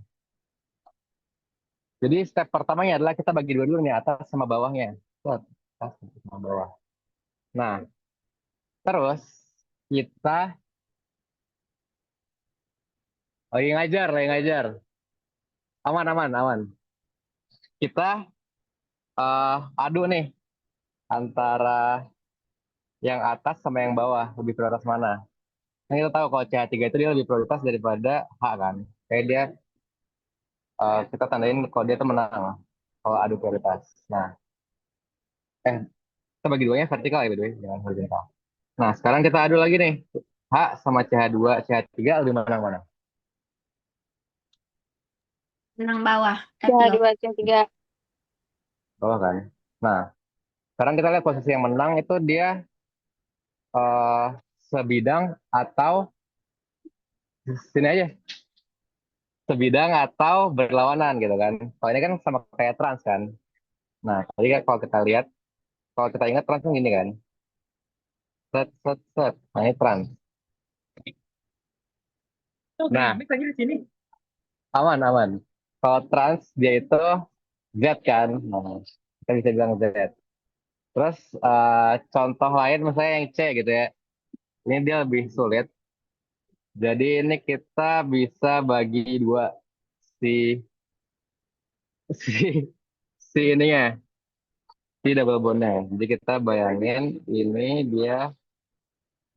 Jadi step pertamanya adalah kita bagi dua dulu nih, atas sama bawahnya. Set, atas sama bawah. Nah, terus kita lagi ngajar, lagi ngajar. Aman, aman, aman. Kita adu nih antara yang atas sama yang bawah, lebih prioritas mana. Nah, kita tahu kalau CH3 itu dia lebih prioritas daripada H kan. Kayak dia, kita tandain kalau dia itu menang kalau adu prioritas. Nah, eh, kita bagi duanya vertikal ya, by the way, jangan horizontal. Nah, sekarang kita adu lagi nih. H sama CH2, CH3 lebih menang mana? Menang bawah. Ya, Tio. dua, tiga. Bawah kan? Nah, sekarang kita lihat posisi yang menang itu dia eh, sebidang atau sini aja, sebidang atau berlawanan gitu kan. Kalau ini kan sama kayak trans kan. Nah, tadi kan kalau kita lihat, kalau kita ingat trans kan gini kan. Set, set, set. Nah, ini trans. Nah, aman, aman. Kalau trans dia itu Z kan. Nah, kita bisa bilang Z. Terus contoh lain misalnya yang C gitu ya. Ini dia lebih sulit. Jadi ini kita bisa bagi dua si si si ininya, si double bondnya. Jadi kita bayangin ini dia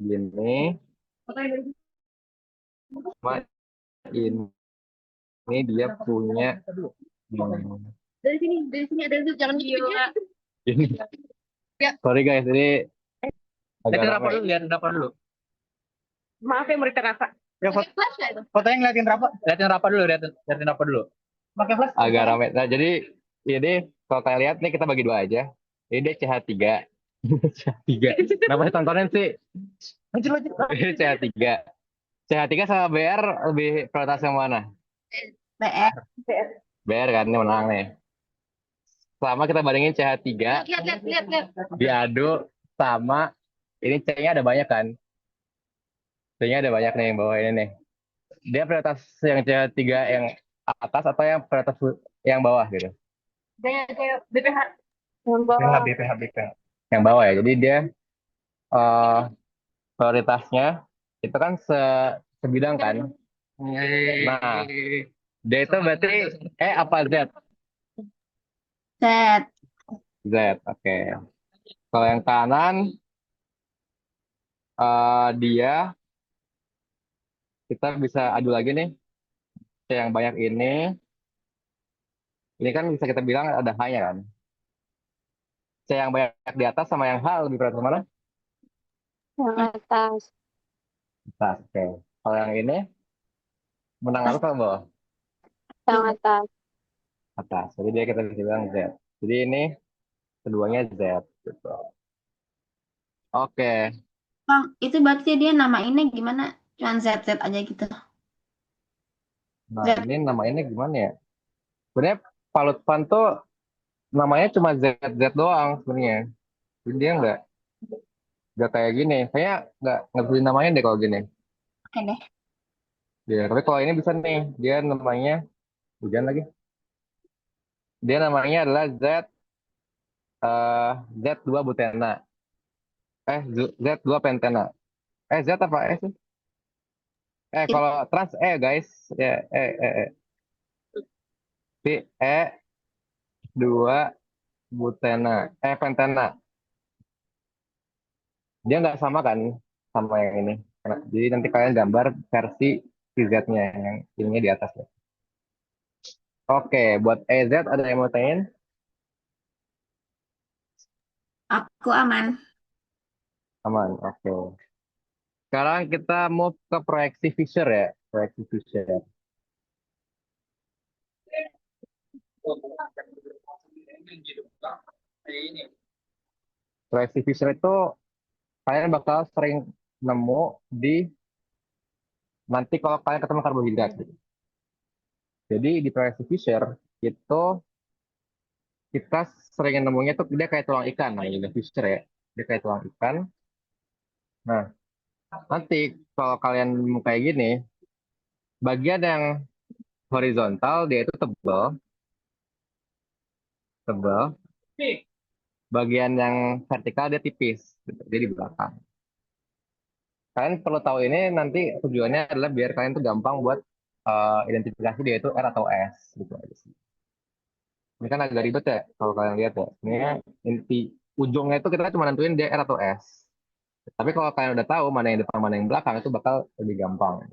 gini, sama ini dia punya Dari sini ada Zoom, jangan gitu-gitu. ini. Sorry guys, ini agak Liatin rame. rapor dulu, liatin rapor dulu. Maaf ya murid kakak. Ya, fotonya ngeliatin rapor dulu, liatin rapor dulu. Pakai flash. Agak rame. Nah, jadi ini kalau kalian lihat nih kita bagi dua aja. Ini dia CH3. CH3. Kenapa sih tontonin sih? Lanjut, lanjut. Ini CH3. CH3 sama BR lebih prioritas yang mana? BR. BR kan ini menang nih. Sama kita bandingin CH3 Lihat, lihat, lihat, lihat. diadu sama Ini C-nya ada banyak kan? C-nya ada banyak nih yang bawah ini nih. Dia prioritas yang C3 yang atas atau yang prioritas yang bawah gitu? Yang BPH, bawah. BPH, BPH. Yang bawah ya. Jadi dia eh, prioritasnya itu kan sebidang kan. Nah, D itu berarti E apa Z? Z. Z, oke. Kalau yang kanan dia kita bisa adu lagi nih. Yang banyak ini kan bisa kita bilang ada H-nya kan. C yang banyak di atas sama yang H lebih berat mana? Yang atas. Atas, oke. Kalau yang ini menang atas atau bawah? Yang atas. Atas. Jadi dia kita bisa bilang Z. Jadi ini keduanya Z. Gitu. Oke. Bang, itu berarti dia namainnya gimana? Cuman Z aja gitu. Nah, Z. ini namanya gimana ya? Sebenarnya Palut Pan tuh namanya cuma Z Z doang sebenarnya. Jadi dia nggak kayak gini. Kayaknya nggak bisa dinamain deh kalau gini. Oke deh. Ya, tapi kalau ini bisa nih. Dia namanya hujan lagi. Dia namanya adalah Z2 butena. Z2 pentena. Z apa S sih? Itu Kalau trans guys. Ya, Si E2 butena. Pentena. Dia nggak sama kan sama yang ini. Jadi nanti kalian gambar versi si Z-nya yang ininya di atas ya. Oke, buat EZ ada yang mau tanyain? aku aman. Aman, oke. Sekarang kita move ke proyeksi Fisher ya. Proyeksi Fisher. Proyeksi Fisher itu kalian bakal sering nemu di nanti kalau kalian ketemu karbohidrat. Jadi di proyeksi Fisher itu kita sering nemunya tuh dia kayak tulang ikan. Nah, ini Fisher ya. Dia kayak tulang ikan. Nah, nanti kalau kalian nemu kayak gini, bagian yang horizontal dia itu tebal, tebal. Bagian yang vertikal dia tipis, gitu. Dia di belakang. Kalian perlu tahu ini nanti tujuannya adalah biar kalian tuh gampang buat identifikasi dia itu R atau S gitu aja sih. Ini kan agak ribet ya kalau kalian lihat ya. Sebenarnya inti ujungnya itu kita cuma nentuin dia R atau S. Tapi kalau kalian udah tahu mana yang depan mana yang belakang itu bakal lebih gampang.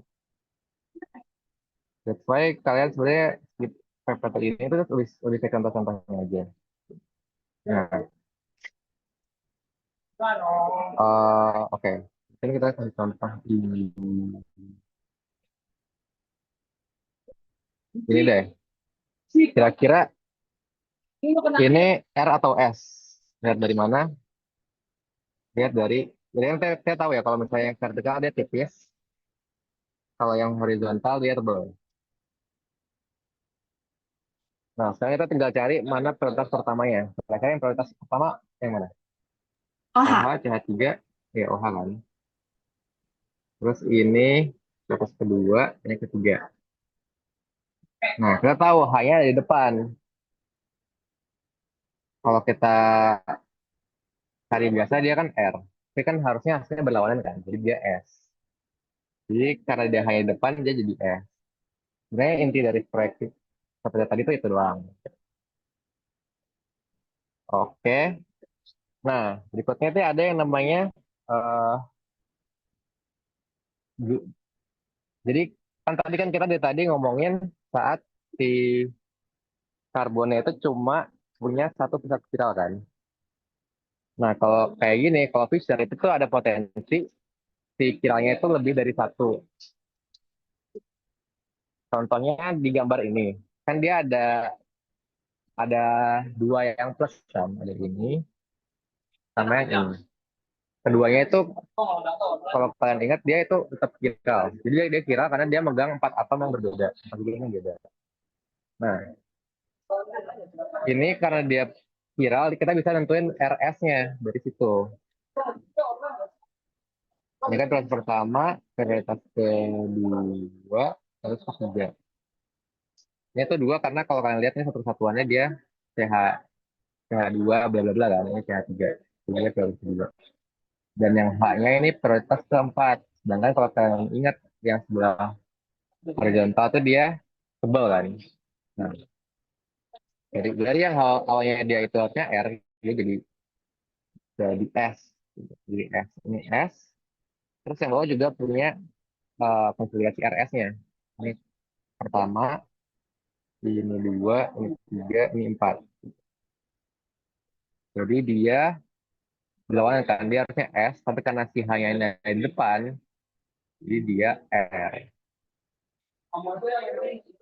That's why kalian sebenarnya di PPT ini itu lebih ke contoh-contohnya aja. Nah, oke. Ini kita kasih contoh ini deh. Kira-kira ini R atau S? Lihat dari mana? Lihat dari, jadi yang saya tahu ya, kalau misalnya yang vertikal dia tipis, kalau yang horizontal dia tebal. Nah, sekarang kita tinggal cari mana prioritas pertamanya. Kira-kira yang prioritas pertama yang mana? OH, OH. CH3, ya OH kan. Terus ini prioritas kedua, ini ketiga. Nah, kita tahu H-nya di depan. Kalau kita cari biasa dia kan R. Tapi kan harusnya hasilnya berlawanan kan, jadi dia S. Jadi karena dia H-nya di depan, dia jadi S. Sebenarnya inti dari proyeksi seperti tadi itu doang. Oke. Nah, berikutnya itu ada yang namanya eh, ju- jadi kan tadi kan kita dari tadi ngomongin saat si karbonnya itu cuma punya satu pusat spiral kan. Nah, kalau kayak gini, kalau Fischer itu tuh ada potensi si spiralnya itu lebih dari satu. Contohnya di gambar ini. Kan dia ada dua yang plus kan, ada ini sama yang ini. Keduanya itu kalau kalian ingat dia itu tetap spiral. Jadi dia kira karena dia megang empat atom yang berbeda, empat gigi yang beda. Nah, ini karena dia viral, kita bisa nentuin RS-nya dari situ. Ini kan prioritas pertama, prioritas kedua, terus ketiga. Ini tuh dua karena kalau kalian lihat ini satu satuannya dia CH CH2 bla bla bla kan, ini CH3. Ini prioritas kedua. Dan yang H-nya ini prioritas keempat. Sedangkan kalau kalian ingat yang sebelah horizontal tuh dia tebal kan. Nah, dari yang awalnya dia itu harusnya R, dia jadi S. Jadi S. Ini S. Terus yang bawah juga punya konsoliasi RS-nya. Ini pertama, ini dua, ini tiga, ini empat. Jadi dia berlawanan kan, dia harusnya S, tapi karena si H-nya ini di depan, jadi dia R.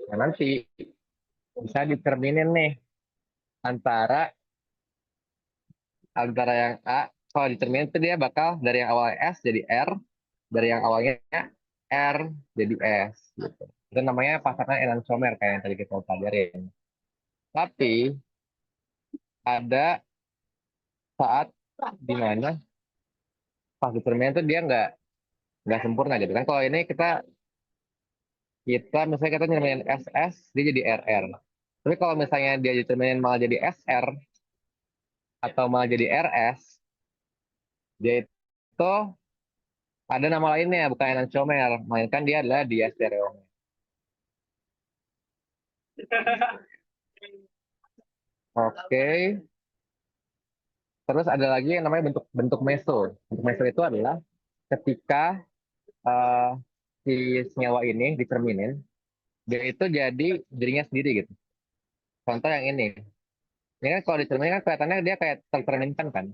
Nah, nanti bisa determinin nih antara antara yang A, kalau determinin itu dia bakal dari yang awalnya S jadi R, dari yang awalnya R jadi S. Gitu. Itu namanya pasangan enantiomer kayak yang tadi kita pelajarin. Tapi ada saat di mana pas determinin itu dia nggak sempurna gitu kan. Kalau ini kita kita misalnya kita nyermain SS dia jadi RR. Tapi kalau misalnya dia determinin malah jadi SR atau malah jadi RS, dia itu ada nama lainnya bukan enantiomer, melainkan dia adalah diastereomer. Oke. Terus ada lagi yang namanya bentuk bentuk meso. Bentuk meso itu adalah ketika eh, si senyawa ini determinin, dia itu jadi dirinya sendiri gitu. Contoh yang ini. Ini kan kalau determinin kan kelihatannya dia kayak tercerminkan kan.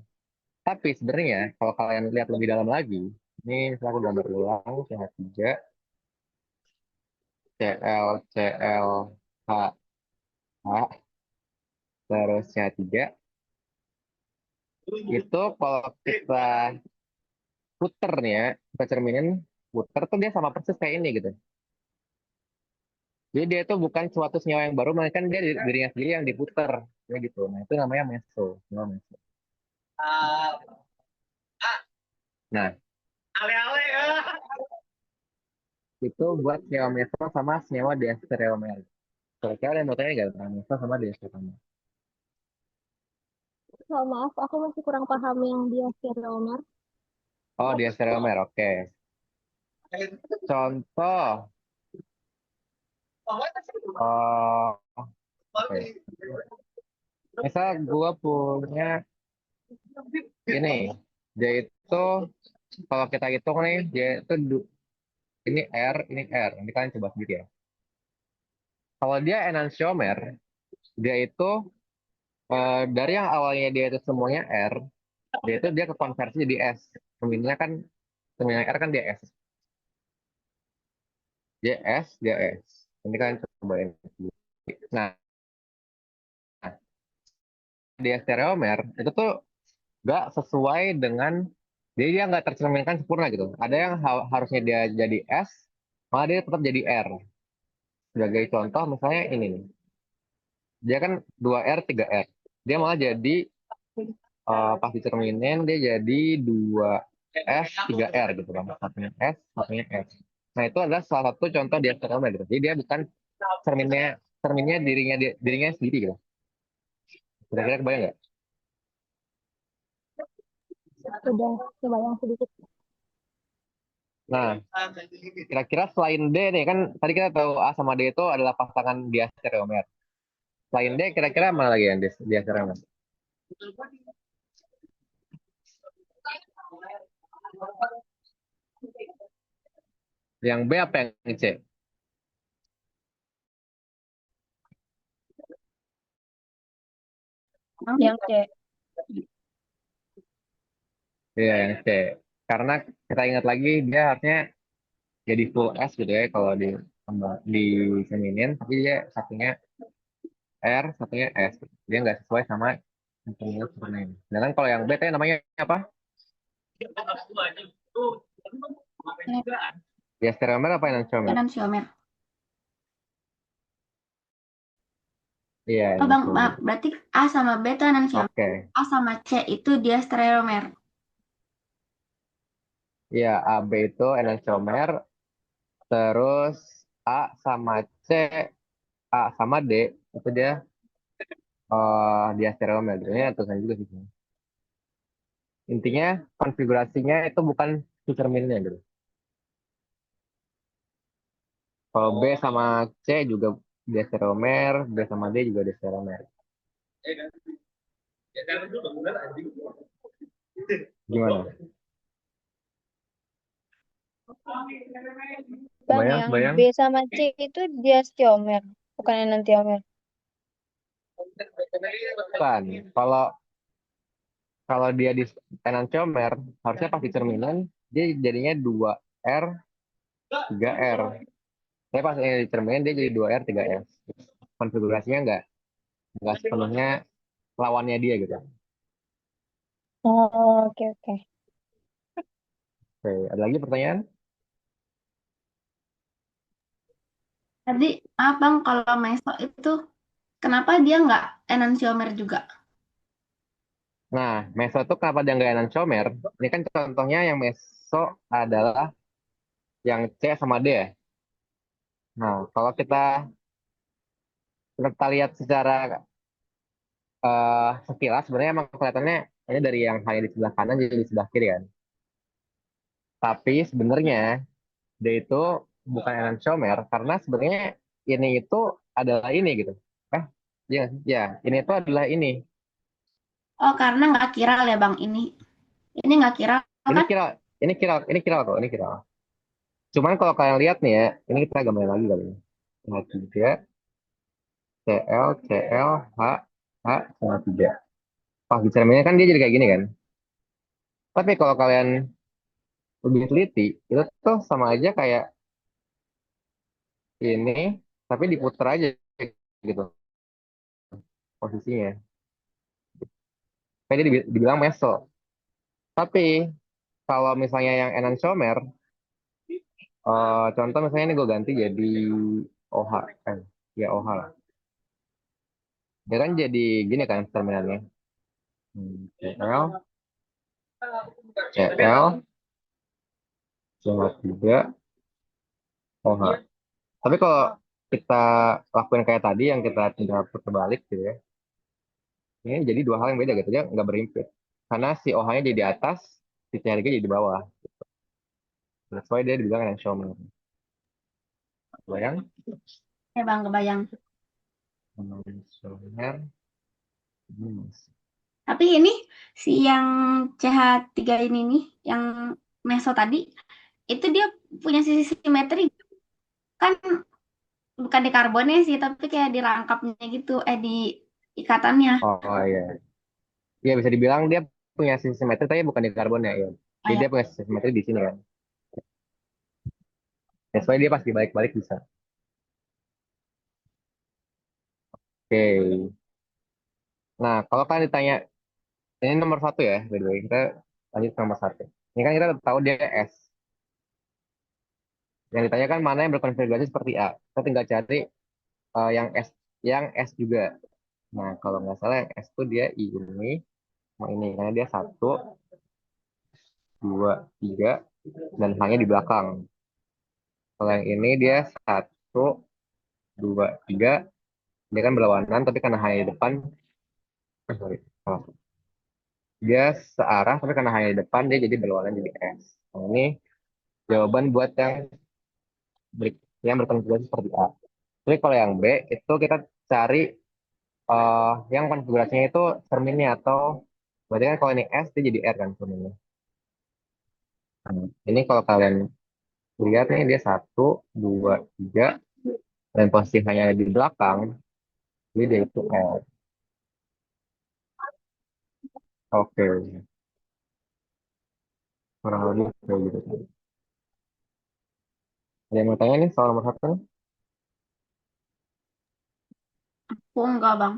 Tapi sebenarnya kalau kalian lihat lebih dalam lagi, ini misalnya aku gambar ulang CH3, Cl, Cl, H, H, terus CH3, itu kalau kita puter nih ya, kita cerminin, puter tuh dia sama persis kayak ini gitu. Jadi dia itu bukan suatu senyawa yang baru, melainkan dia dirinya sendiri yang diputer. Ya gitu. Nah itu namanya meso. Senyawa meso. Nah itu buat senyawa meso sama senyawa diastereomer. Kira-kira ada yang mau tanya nggak tentang meso sama diastereomer? Oh, maaf, aku masih kurang paham yang dia stereomer. Oh diastereomer, oke. Contoh, oke. Misal gue punya ini, dia itu kalau kita hitung nih, dia itu ini R. Ini kalian coba sendiri ya. Kalau dia enantiomer, dia itu dari yang awalnya dia itu semuanya R, dia kekonversi jadi S. Seminnya kan seminnya R kan dia S. Dia S, dia S. Ini kan cobain. Nah, dia stereomer itu tuh nggak sesuai dengan dia nggak tercerminkan sempurna gitu. Ada yang harusnya dia jadi S, malah dia tetap jadi R. Sebagai contoh misalnya ini nih. Dia kan 2R, 3R. Dia malah jadi pas dicerminin dia jadi 2S, 3R gitu kan. Satunya S, satunya S. Nah, itu adalah salah satu contoh dia stereomer gitu. Jadi dia bukan cerminnya cerminnya dirinya sendiri gitu. Kira-kira kebayang nggak? Udah kebayang sedikit. Nah, kira-kira selain D nih kan tadi kita tahu A sama D itu adalah pasangan diastereomer. Selain D kira-kira mana lagi yang diastereomer? Yang B apa yang C? Yang C. Iya, yang C. Karena kita ingat lagi dia harusnya jadi full S gitu ya kalau di seminin, tapi dia satunya R, satunya S. Dia nggak sesuai sama yang seperti ini. Sedangkan kalau yang B tadi namanya apa? Diastereomer apa enantiomer? Enantiomer. Iya, Oh Bang, enantiomer. maaf, berarti A sama B itu enantiomer. Oke. A sama C itu dia stereomer. Ya, AB itu enantiomer, terus A sama C, A sama D itu dia diastereomer. Ini tulisan juga sih. Intinya konfigurasinya itu bukan si cerminnya gitu. Kalau B sama C juga diastereomer, B sama D juga diastereomer. Gimana? Bang, Bayang, yang bayang. B sama C itu diasteomer, bukan enantiomer. Bukan. Kalau kalau dia di enantiomer, harusnya pas di cerminan dia jadinya 2R, 3R. Tapi pas ini di cerminan dia jadi 2R, 3S. Konfigurasinya nggak sepenuhnya lawannya dia gitu. Oh, oke oke. Oke, ada lagi pertanyaan? Tadi abang kalau meso itu kenapa dia nggak enantiomer juga? Nah, meso itu kenapa dia nggak enantiomer? Ini kan contohnya yang meso adalah yang C sama D ya. Nah, kalau kita lihat secara sekilas, sebenarnya emang kelihatannya ini dari yang hanya di sebelah kanan jadi di sebelah kiri kan. Tapi sebenarnya dia itu bukan enantiomer karena sebenarnya ini itu adalah ini gitu. Eh, ya, ya, ini itu adalah ini. Oh, karena nggak kiral ya bang ini. Ini nggak kiral Ini kan? kira, ini kira kok, ini kira. Cuman kalau kalian lihat nih ya, ini kita gambarin lagi kali ini. Nah, 3, CL, CL, H, H, sama 3. Pas di cerminnya kan dia jadi kayak gini kan. Tapi kalau kalian lebih teliti, itu tuh sama aja kayak ini, tapi diputer aja gitu posisinya. Kayak dia dibilang meso. Tapi kalau misalnya yang enantiomer, contoh misalnya ini gue ganti jadi OH, ya OH lah. Dia kan jadi gini kan terminalnya. CL, CL, cuma 3, OH. Tapi kalau kita lakuin kayak tadi yang kita tinggal putar balik gitu ya, ini jadi dua hal yang beda gitu, dia nggak berimpit. Karena si OH-nya jadi di atas, si CL-nya jadi di bawah. That's why dia dibilang enantiomer. Bayang? Ya bang, kebayang. Enantiomer. Hmm. Tapi ini si yang CH3 ini nih, yang meso tadi, itu dia punya sisi simetri kan bukan di karbonnya sih, tapi kayak di rangkapnya gitu, di ikatannya. Oh iya. Iya bisa dibilang dia punya sisi simetri tapi bukan di karbon ya. Iya. Oh Jadi ya, dia punya sisi simetri di sini kan. That's why dia pas dibalik-balik bisa. Oke. Nah kalau kalian ditanya, ini nomor satu ya, by the way. Kita lanjut ke nomor satu. Ini kan kita udah tahu dia S. Yang ditanyakan mana yang berkonfigurasi seperti A. Kita tinggal cari yang S juga. Nah kalau nggak salah yang S itu dia ini, sama ini. Karena dia satu, dua, tiga, dan hanya di belakang. Kalau yang ini dia satu, dua, tiga, dia kan berlawanan, tapi karena hanya di depan, sorry, salah. Dia searah, tapi karena hanya di depan, dia jadi berlawanan jadi S. Nah, ini jawaban buat yang berkonfigurasi seperti A. Tapi kalau yang B, itu kita cari yang konfigurasinya itu cerminnya atau berarti kan kalau ini S, dia jadi R kan cerminnya. Nah, ini kalau kalian lihat nih, dia satu, dua, tiga, dan posisi hanya di belakang, jadi dia itu R. Oke, kurang lebih kayak gitu. Ada yang mau tanya nih soal nomor satu? aku enggak bang.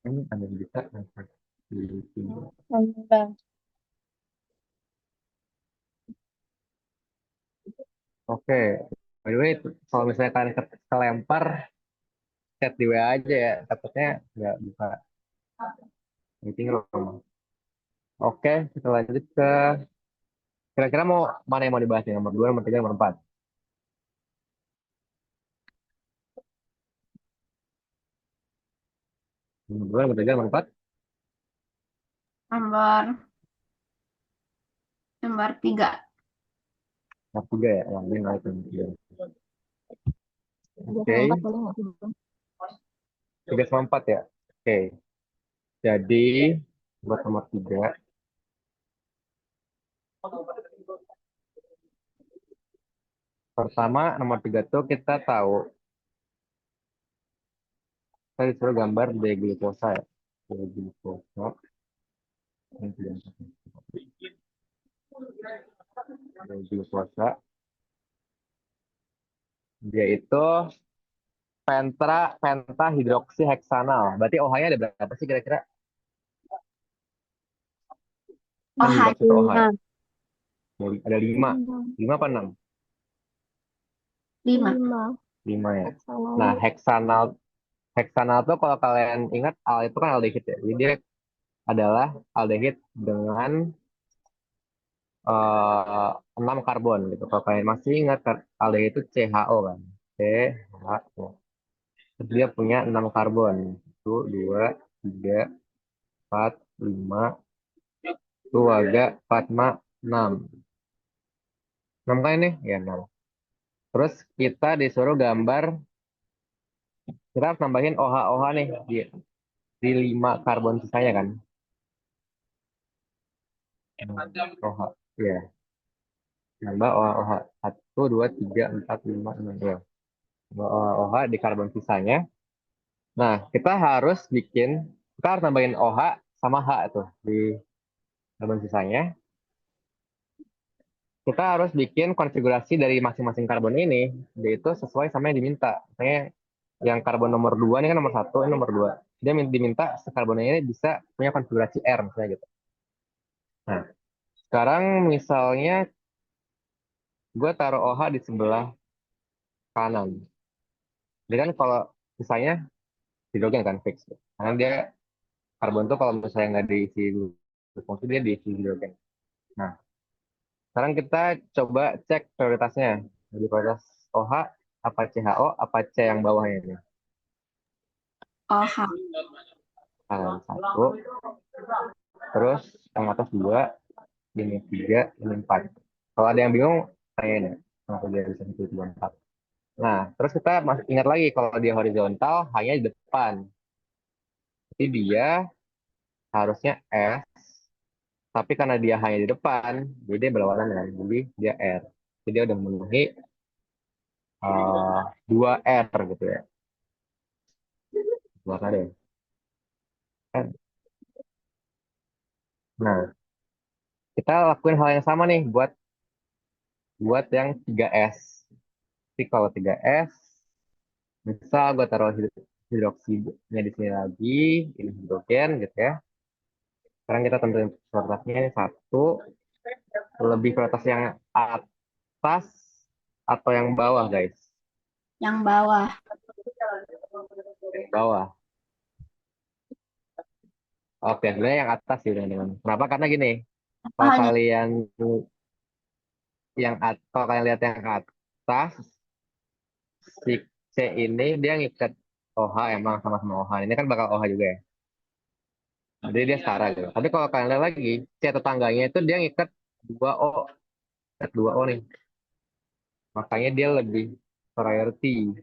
Ini ada bisa di sini. Bang. Oke, by the way, kalau misalnya kalian kelempar, chat di WA aja ya. Takutnya nggak bisa meeting room. Oke, kita lanjut ke Kira-kira mau mana yang mau dibahas nih? Nomor 2, nomor 3, nomor 4? Nomor 2, nomor 3, nomor 4? Nomor nomor 3. Nomor 3 ya? Yang ini naik nomor 3. Tiga Oke, sama empat boleh nggak sih, Bang? 3 sama 4 ya? Oke, jadi buat nomor 3. Pertama, nomor 3 tuh kita tahu, kita disuruh gambar D-glukosa ya. D-glukosa. D-glukosa. Dia itu pentahidroksiheksanal. Berarti OH-nya ada berapa sih kira-kira? Kan Oh, hidroksi itu OH ya. 5. Ada 5. Lima. 5 apa 6? 5. Lima. 5 ya. Nah, Heksanalnya. heksanal. Heksanal tuh kalau kalian ingat, al itu kan aldehid ya. Jadi dia adalah aldehid dengan 6 karbon gitu. Kalau kalian masih ingat, aldehid itu CHO kan. CHO. Terus dia punya 6 karbon. 1, 2, 3, 4, 5, keluarga 4, 6. 6 kan ini? Ya, 6. Terus kita disuruh gambar, kita harus nambahin OH-OH nih di 5 karbon sisanya kan. OH. Ya, nambah OH-OH. 1, 2, 3, 4, 5, 6. Ya. Nambah OH-OH di karbon sisanya. Nah, kita harus nambahin OH sama H tuh di karbon sisanya. Kita harus bikin konfigurasi dari masing-masing karbon ini, yaitu sesuai sama yang diminta. Misalnya yang karbon nomor 2 ini kan nomor 1, ini nomor 2. Dia diminta sekarbonnya ini bisa punya konfigurasi R misalnya gitu. Nah, sekarang misalnya gue taruh OH di sebelah kanan. Jadi kan kalau misalnya hidrogen kan fix. Karena dia karbon tuh kalau misalnya nggak diisi glukosa dia diisi hidrogen. Nah, sekarang kita coba cek prioritasnya. Jadi prioritas OH, apa CHO, apa C yang bawahnya ini. Oh, H. Kanan 1, terus yang atas 2, ini 3, ini 4. Kalau ada yang bingung, tanyain ya. Kenapa dia bisa 1, 2, 4. Nah, terus kita masih ingat lagi kalau dia horizontal hanya di depan. Jadi dia harusnya S, tapi karena dia hanya di depan, jadi dia berlawanan dengan, jadi dia R. Jadi dia udah memenuhi 2 R gitu ya. Warna deh. Nah, kita lakuin hal yang sama nih buat buat yang 3S. Jadi kalau 3S, misal gue taruh hidroksinya di sini lagi, ini hidrogen gitu ya. Sekarang kita tentuin prioritasnya 1, lebih prioritas yang atas atau yang bawah guys? Yang bawah. Yang bawah. Oke, sebenarnya yang atas sih teman-teman. Kenapa? Karena gini, Apa kalau hanya kalian kalau kalian lihat yang atas, si C ini dia ngikat OH emang sama-sama OH. Ini kan bakal OH juga ya. Jadi dia setara gitu. Tapi kalau kalian lihat lagi, C tetangganya itu dia ngikat 2O. Ngikat 2O nih. Makanya dia lebih priority.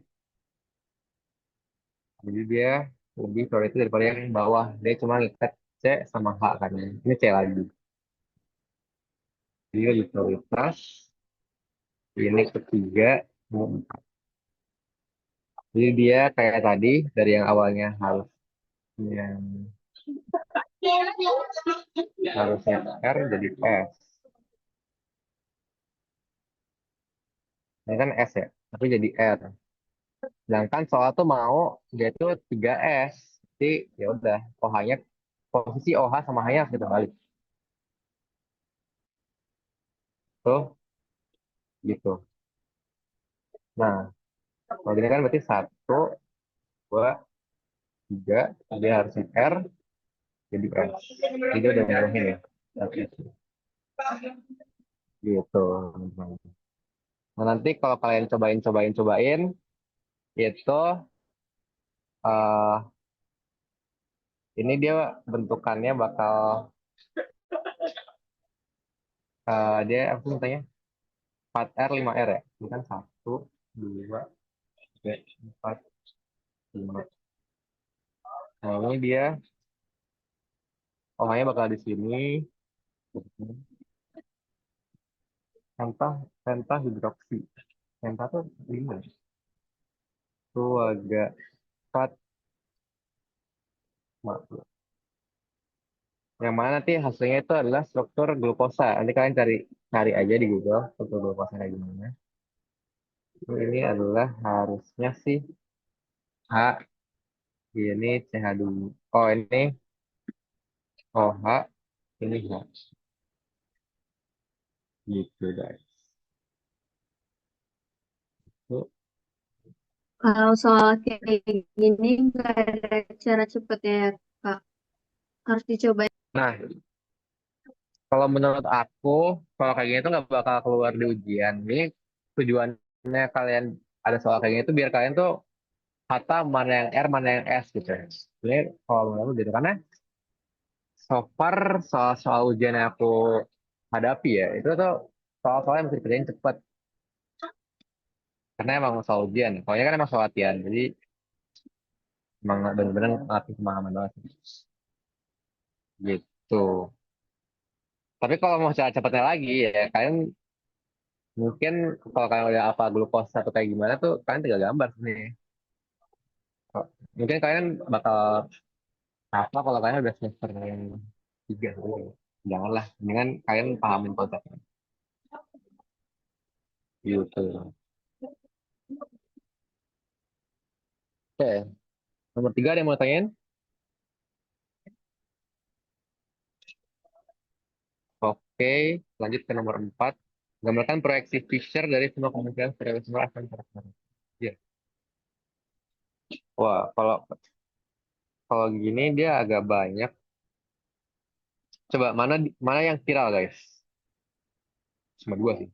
Jadi dia lebih priority daripada yang bawah. Dia cuma ngikat C sama H kan. Ini C lagi. Jadi lebih prioritas. Ini ketiga. Jadi dia kayak tadi, dari yang awalnya yang harusnya R jadi S. Ini kan S ya, tapi jadi R. Sedangkan soal tuh mau dia tuh 3S. Jadi ya udah, OH-nya posisi OH sama H-nya harus kita balik. Tuh gitu. Nah, kalau gini kan berarti 1, 2, 3, dia harusnya R jadi S. Jadi udah memenuhi nih. Oke. gitu. Nah, nanti kalau kalian cobain itu eh ini dia bentukannya bakal dia apa sih namanya? 4R 5R ya. Ini kan 1 2 3 4 5. Nah, ini dia OH-nya bakal di sini. Penta penta hidroksi. Penta tuh 5. Tuh agak 4. Yang mana nanti hasilnya itu adalah struktur glukosa. Nanti kalian cari cari aja di Google struktur glukosa kayak gimana. Ini adalah harusnya sih H, ini CH2. Oh, ini OH, ini H. Gitu, guys. Tuh. Kalau soal kayak gini nggak ada cara cepetnya ya, Kak. Harus dicoba. Nah, kalau menurut aku, kalau kayak gini tuh nggak bakal keluar di ujian. Ini tujuannya kalian ada soal kayak gini tuh biar kalian tuh kata mana yang R, mana yang S gitu. Ini kalau menurut aku gitu. Karena so far soal-soal ujian yang aku hadapi ya, itu tuh soal-soal yang mesti dikerjain cepet. Karena emang soal ujian. Kalau ini kan emang soal latihan. Jadi emang bener-bener ngelatih pemahaman banget. Gitu. Tapi kalau mau cara cepetnya lagi ya, kalian mungkin kalau kalian udah apa glukosa atau kayak gimana tuh, kalian tinggal gambar nih. Mungkin kalian bakal apa kalau kalian udah semester 3 gitu. Janganlah, dengan kalian pahamin konsepnya. Gitu. Oke, nomor 3 ada yang mau tanyain? Oke, lanjut ke nomor 4. Gambarkan proyeksi Fisher dari semua kemungkinan variabel akan terjadi. Ya. Wah, kalau kalau gini dia agak banyak. Coba mana mana yang viral, guys? Cuma dua sih.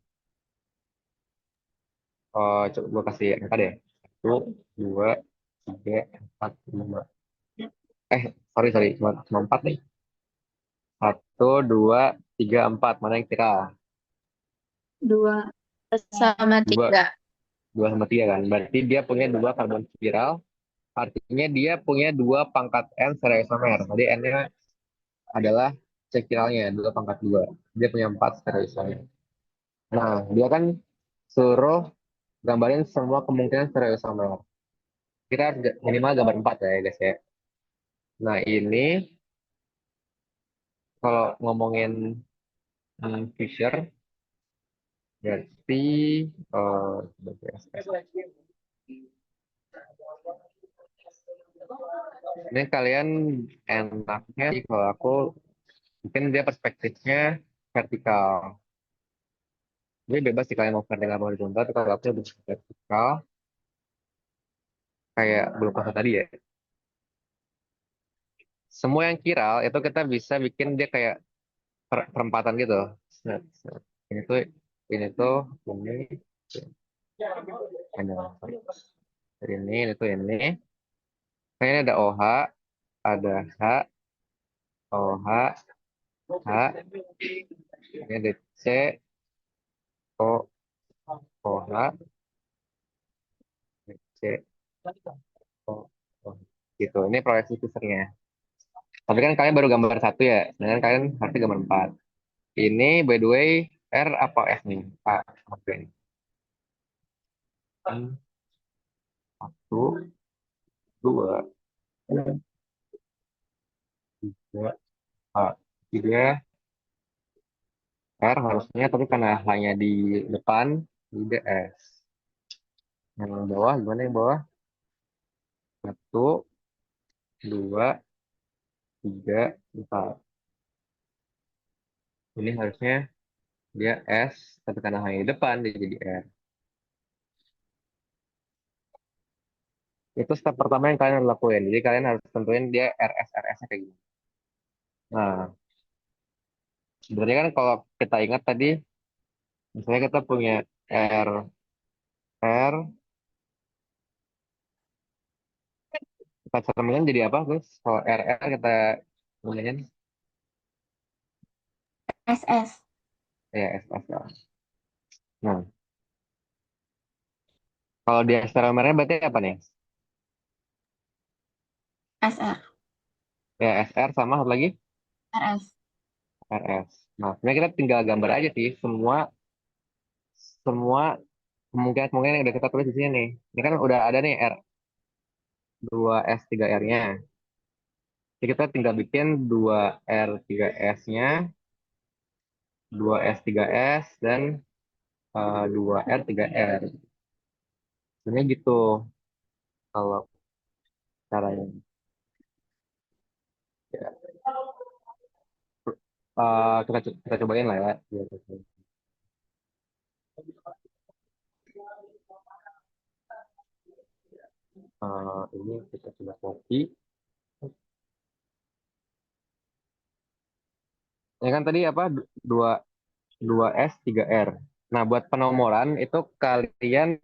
Oh, coba gue kasih angka deh. 1, 2, 3, 4, 5. Sorry, cuma 4 nih. 1, 2, 3, 4. Mana yang viral? Dua. Sama Dua, tiga. 2 sama 3 kan. Berarti dia punya dua karbon spiral. Artinya dia punya dua pangkat N secara isomer. Jadi N-nya adalah sekiralnya 2 pangkat 2. Dia punya 4 secara isomer. Nah, dia kan suruh gambarin semua kemungkinan secara isomer. Kita harus minimal gambar 4 ya guys ya. Nah, ini kalau ngomongin Fisher, berarti ini kalian enaknya sih kalau aku mungkin dia perspektifnya vertikal. Jadi bebas sih kalian mau vertikal atau horizontal, tapi kalau aku lebih suka vertikal kayak glukosa tadi ya. Semua yang kiral itu kita bisa bikin dia kayak perempatan gitu. Set, set. Ini tuh ini ini. Nah, ini ada OH, ada H, OH, H, ini ada C, O, OH, C, O, O. Gitu. Ini proyeksi Fishernya. Tapi kan kalian baru gambar satu ya, sedangkan kalian harusnya gambar 4. Ini by the way R apa F nih? A, oke. Satu, dua, tiga, A. Tiga R harusnya, tapi karena hanya di depan, di S. Yang bawah gimana yang bawah? Satu, dua, tiga, empat. Ini harusnya dia S, tapi karena hanya di depan dia jadi R. Itu step pertama yang kalian harus lakuin. Jadi kalian harus tentuin dia RS-nya kayak gimana. Nah, sebenarnya kan kalau kita ingat tadi Misalnya kita punya R, R, kita cermin jadi apa, guys? Kalau R kita kemudian SS. ya SS lah. Nah, kalau di stereomernya berarti apa nih? SR. Ya SR sama satu lagi RS. RS. Nah, sebenarnya kita tinggal gambar aja sih semua semua kemungkinan-kemungkinan yang udah kita tulis di sini nih. Ini kan udah ada nih R 2S3R-nya. Jadi kita tinggal bikin 2R3S-nya, 2S3S, dan 2R3R. Sebenarnya gitu kalau caranya. Ya. Kita cobain lah ya. Ini kita coba copy. Ya kan tadi apa? Dua 2S3R. Nah, buat penomoran itu kalian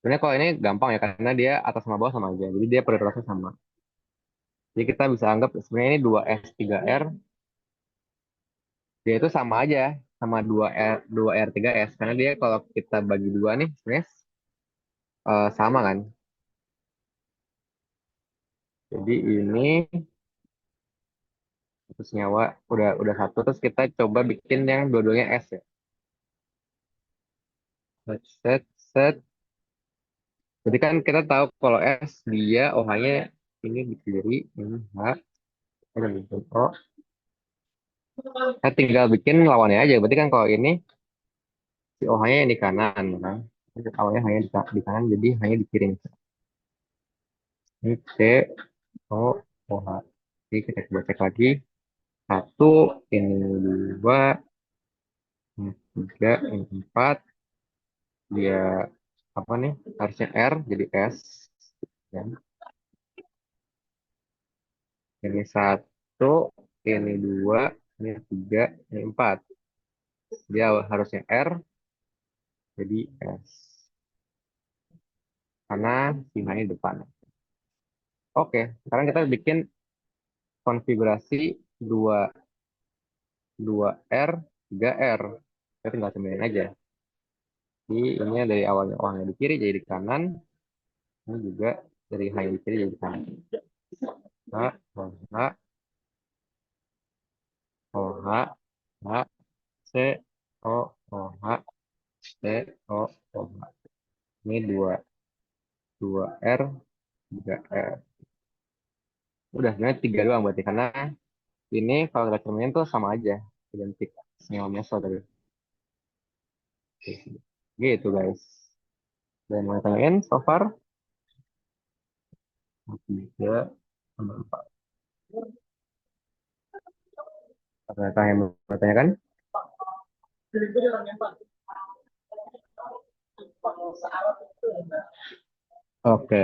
sebenarnya kalau ini gampang ya karena dia atas sama bawah sama aja. Jadi dia prioritasnya sama. Jadi kita bisa anggap sebenarnya ini 2S3R, dia itu sama aja sama 2R3S karena dia kalau kita bagi dua nih sebenarnya sama kan. Jadi ini satu senyawa udah satu terus kita coba bikin yang dua-duanya S ya. Set set. Jadi kan kita tahu kalau S dia OH-nya ini di kiri, ini H, ini bikin O. Nah, tinggal bikin lawannya aja. Berarti kan kalau ini si OH-nya yang di kanan, kan? Awalnya hanya di kanan, jadi hanya di kiri. Ini C, O, OH. Jadi kita coba cek lagi. Satu, ini dua, ini tiga, ini empat. Dia apa nih? Harusnya R, jadi S. Ya. Ini satu, ini dua, ini tiga, ini empat. Dia harusnya R, jadi S. Karena sinyalnya di depan. Oke, sekarang kita bikin konfigurasi dua dua R 3R. Kita tinggal cemilin aja. Jadi ini dari awalnya O yang di kiri jadi di kanan. Ini juga dari H yang di kiri jadi di kanan. H, O, H, O, H, H, C, O, O, H, C, O, O, H. Ini dua R 3R. Udah sebenarnya tiga doang berarti karena ini kalau kita cerminin tuh sama aja. Identik. Senyawa meso tadi. Gitu guys. Dan mau tanyain so far? Tiga, tambah empat. Apakah yang mau bertanyakan? Oke,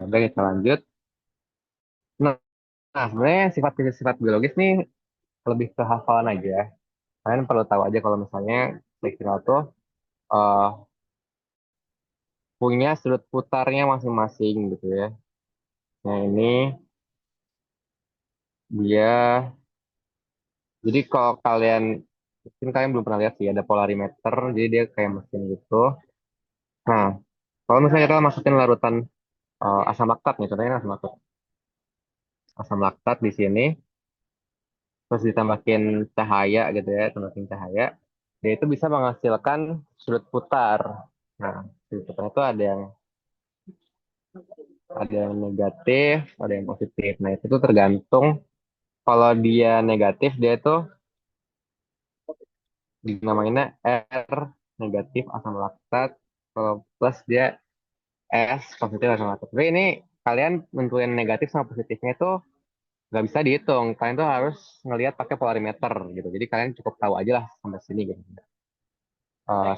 oke kita lanjut. Nah, sebenarnya sifat-sifat biologis nih lebih ke hafalan aja. Kalian perlu tahu aja kalau misalnya seksual tuh eh, punya sudut putarnya masing-masing gitu ya. Nah ini dia, jadi kalau kalian, mungkin kalian belum pernah lihat sih ada polarimeter, jadi dia kayak mesin gitu. Nah, kalau misalnya kita masukin larutan asam laktat nih, contohnya asam laktat di sini, terus ditambahin cahaya gitu ya, tambahin cahaya, dia itu bisa menghasilkan sudut putar. Nah, sudut putar itu ada yang negatif, ada yang positif. Nah, itu tuh tergantung kalau dia negatif dia itu dinamainnya R negatif asam laktat, kalau plus dia S positif asam laktat. Tapi ini kalian nentuin negatif sama positifnya itu nggak bisa dihitung. Kalian tuh harus ngelihat pakai polarimeter gitu. Jadi kalian cukup tahu aja lah sampai sini gitu.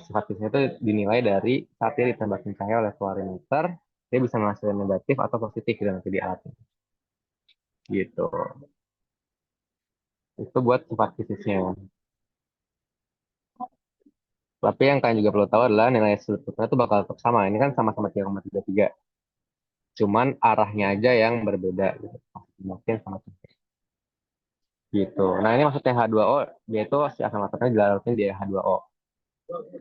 Sifat fisiknya itu dinilai dari saat dia ditambahin cahaya oleh polarimeter, dia bisa menghasilkan negatif atau positif gitu nanti di alatnya. Gitu. Itu buat sifat fisiknya. Tapi yang kalian juga perlu tahu adalah nilai strukturnya itu bakal tetap sama. Ini kan sama-sama 3,33. Cuman arahnya aja yang berbeda gitu. Mungkin sama gitu. Nah, ini maksudnya H2O, dia itu si asam laktatnya dilarutnya di H2O.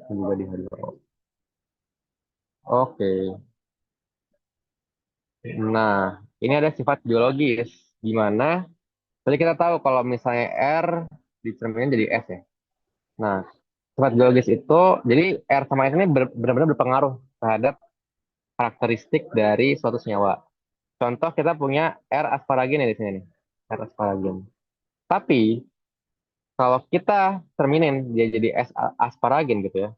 Dan juga di H2O. Oke. Nah, ini ada sifat biologis. Gimana? Tadi kita tahu kalau misalnya R dicerminain jadi S ya. Nah, sifat biologis itu, jadi R sama S ini benar-benar berpengaruh terhadap karakteristik dari suatu senyawa. Contoh kita punya R asparagen ya di sini nih. R asparagen. Tapi kalau kita cerminin dia jadi S asparagen gitu ya.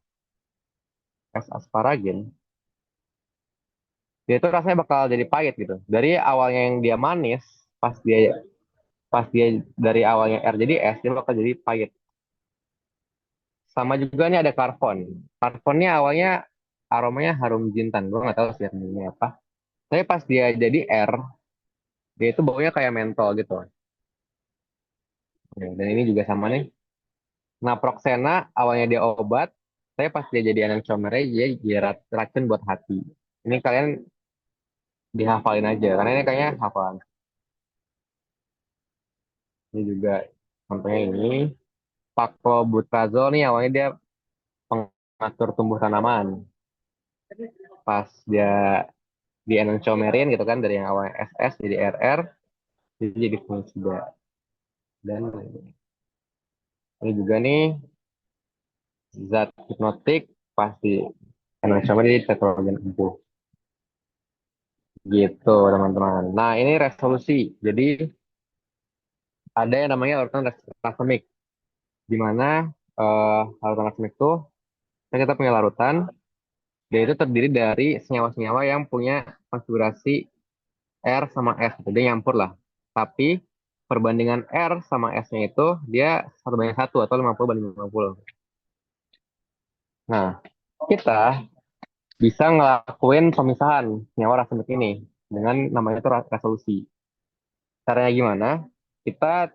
S asparagen, dia itu rasanya bakal jadi pahit gitu. Dari awalnya yang dia manis, pas dia dari awalnya R jadi S, dia bakal jadi pahit. Sama juga nih ada karbon. Karbonnya awalnya aromanya harum jintan. Gue nggak tahu sih aromanya apa. Tapi pas dia jadi R, dia itu baunya kayak mentol gitu. Ya, dan ini juga sama nih. Naproxena awalnya dia obat, tapi pas dia jadi enantiomer dia jadi racun buat hati. Ini kalian dihafalin aja, karena ini kayaknya hafalan. Ini juga contohnya ini. Paclobutrazol nih awalnya dia pengatur tumbuh tanaman. Pas dia di enantiomerin gitu kan dari yang awalnya SS jadi RR, jadi fungisida. Dan ini juga nih zat hipnotik pasti enantiomer jadi tetrodotoxin empuh. Gitu teman-teman. Nah ini resolusi. Jadi ada yang namanya urutan racemik. Di mana larutan racemik itu kita punya larutan. Dia itu terdiri dari senyawa-senyawa yang punya konfigurasi R sama S. Jadi nyampur lah. Tapi perbandingan R sama S-nya itu dia 1:1 atau 50:50. Nah, kita bisa ngelakuin pemisahan senyawa racemik ini dengan namanya itu resolusi. Caranya gimana? Kita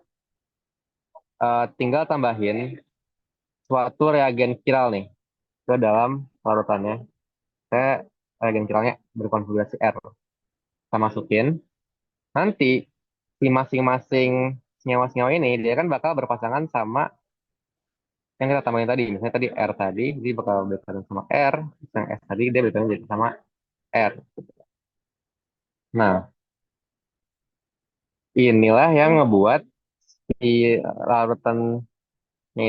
tinggal tambahin suatu reagen kiral nih ke dalam larutannya. Saya reagen kiralnya berkonfigurasi R. Kita masukin. Nanti si masing-masing senyawa-senyawa ini dia kan bakal berpasangan sama yang kita tambahin tadi. Misalnya tadi R tadi, dia bakal berpasangan sama R. Yang S tadi dia berpasangan jadi sama R. Nah, inilah yang ngebuat si larutannya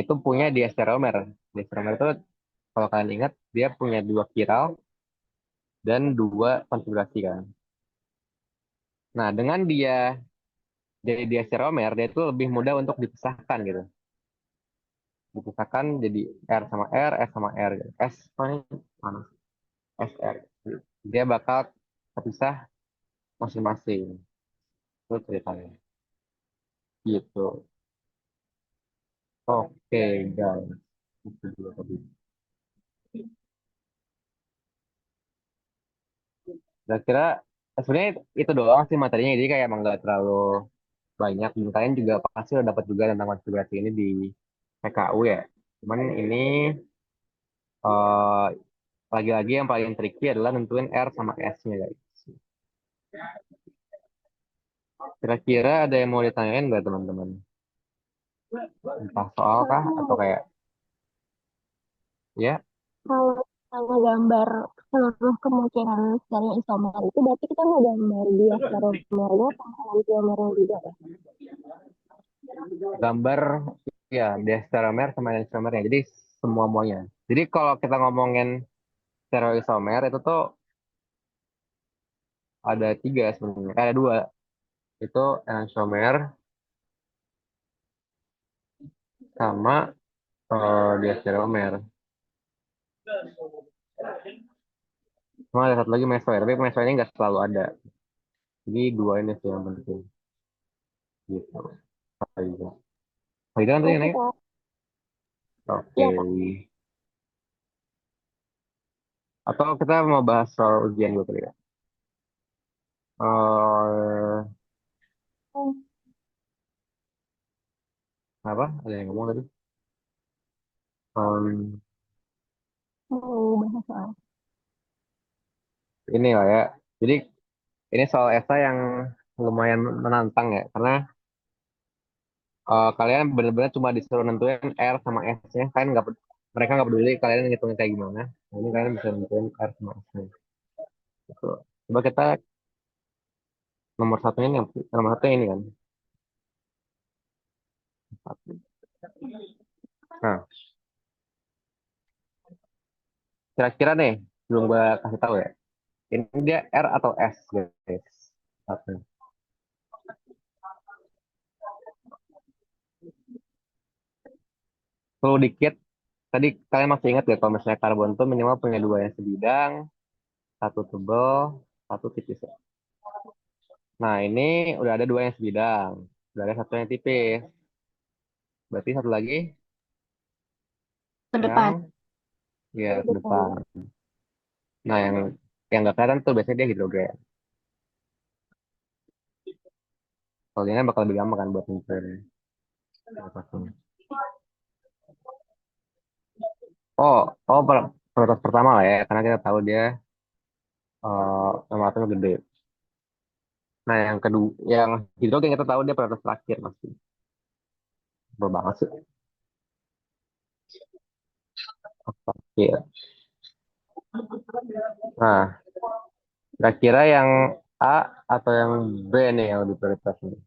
itu punya diastereomer. Diastereomer itu kalau kalian ingat dia punya dua kiral dan dua konfigurasi kan. Nah, dengan dia jadi diastereomer, dia itu lebih mudah untuk dipisahkan gitu. Dipisahkan jadi R sama R, S sama R. S mana? SR. Dia bakal terpisah masing-masing. Itu ceritanya. Gitu. Oke, guys. Itu dulu tadi. Kira-kira sebenarnya itu doang sih materinya. Jadi kayak emang nggak terlalu banyak. Dan kalian juga pasti udah dapat juga tentang konfigurasi ini di PKU ya. Cuman ini eh, lagi-lagi yang paling tricky adalah nentuin R sama S-nya guys. Kira-kira ada yang mau ditanyain nggak teman-teman? Entah soal kah atau Kalau kayak ya kalau kita ngegambar seluruh kemungkinan dari isomer itu berarti kita ngegambar dia stereomernya sama enantiomernya juga ya. gambar ya diastereomer sama enantiomernya. Jadi semua muanya. Jadi kalau kita ngomongin stereoisomer itu tuh ada tiga sebenarnya. Ada dua. Itu enantiomer sama diastereomer. Cuma ada satu lagi mesomer. Tapi mesomer ini nggak selalu ada. Jadi dua ini sih yang penting. Gitu. Faiza. Faiza kan tadi yang Oke nanya? Kak. Oke. Iya Kak. Atau kita mau bahas soal ujian dulu kali ya? Eh, Hmm, apa? Ada yang ngomong tadi? Em, mau bahas soal. Ini lah ya. Jadi ini soal esai yang lumayan menantang ya, karena kalian benar-benar cuma disuruh nentuin R sama S-nya. Kalian mereka nggak peduli kalian ngitungnya kayak gimana. Nah, ini kalian bisa nentuin R sama S-nya. Gitu. Coba kita nomor satunya ini, nomor satu ini kan. Nah, kira-kira nih, belum gue kasih tahu ya. Ini dia R atau S, guys. Satu. Perlu dikit, tadi kalian masih ingat ya kalau misalnya karbon tuh minimal punya dua yang sebidang, satu tebal, satu tipis ya. Nah, ini udah ada dua yang sebidang, udah ada satu yang tipis. Berarti satu lagi Ke depan. yang ya Ke ke depan. depan. Nah, yang nggak kelihatan tuh biasanya dia hidrogen. Kalau ini kan bakal lebih gampang kan buat nentuin. Oh, prioritas pertama lah ya, karena kita tahu dia nomor atomnya gede. Nah, yang kedua, yang hidrogen kita tahu dia prioritas terakhir pasti. Berbanget sih. Iya. Nah, kira-kira yang A atau yang B nih yang lebih prioritas nih?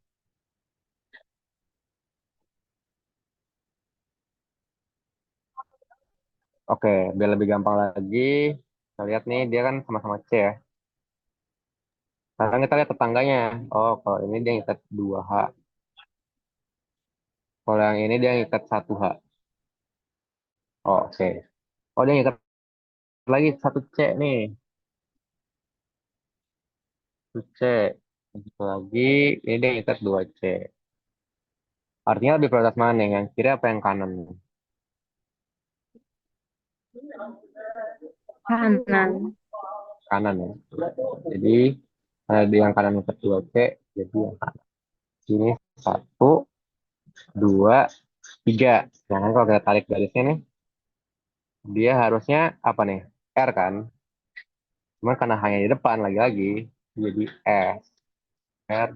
Oke, biar lebih gampang lagi, kita lihat nih dia kan sama-sama C ya. Sekarang kita lihat tetangganya. Oh, kalau ini dia ngikat 2H. Kalau yang ini dia ngikat 1H. Oh, oke. Oh, dia ngikat lagi 1C nih. 1C. Satu lagi, ini dia ngikat 2C. Artinya lebih prioritas mana nih? Yang kiri apa yang kanan? Kanan. Kanan ya. Jadi, di yang kanan ngikat 2C, jadi yang kanan. Ini 1, 2, 3. Nah, kan kalau kita tarik garisnya nih, dia harusnya apa nih? R kan? Cuman karena hanya di depan lagi-lagi, jadi S. R.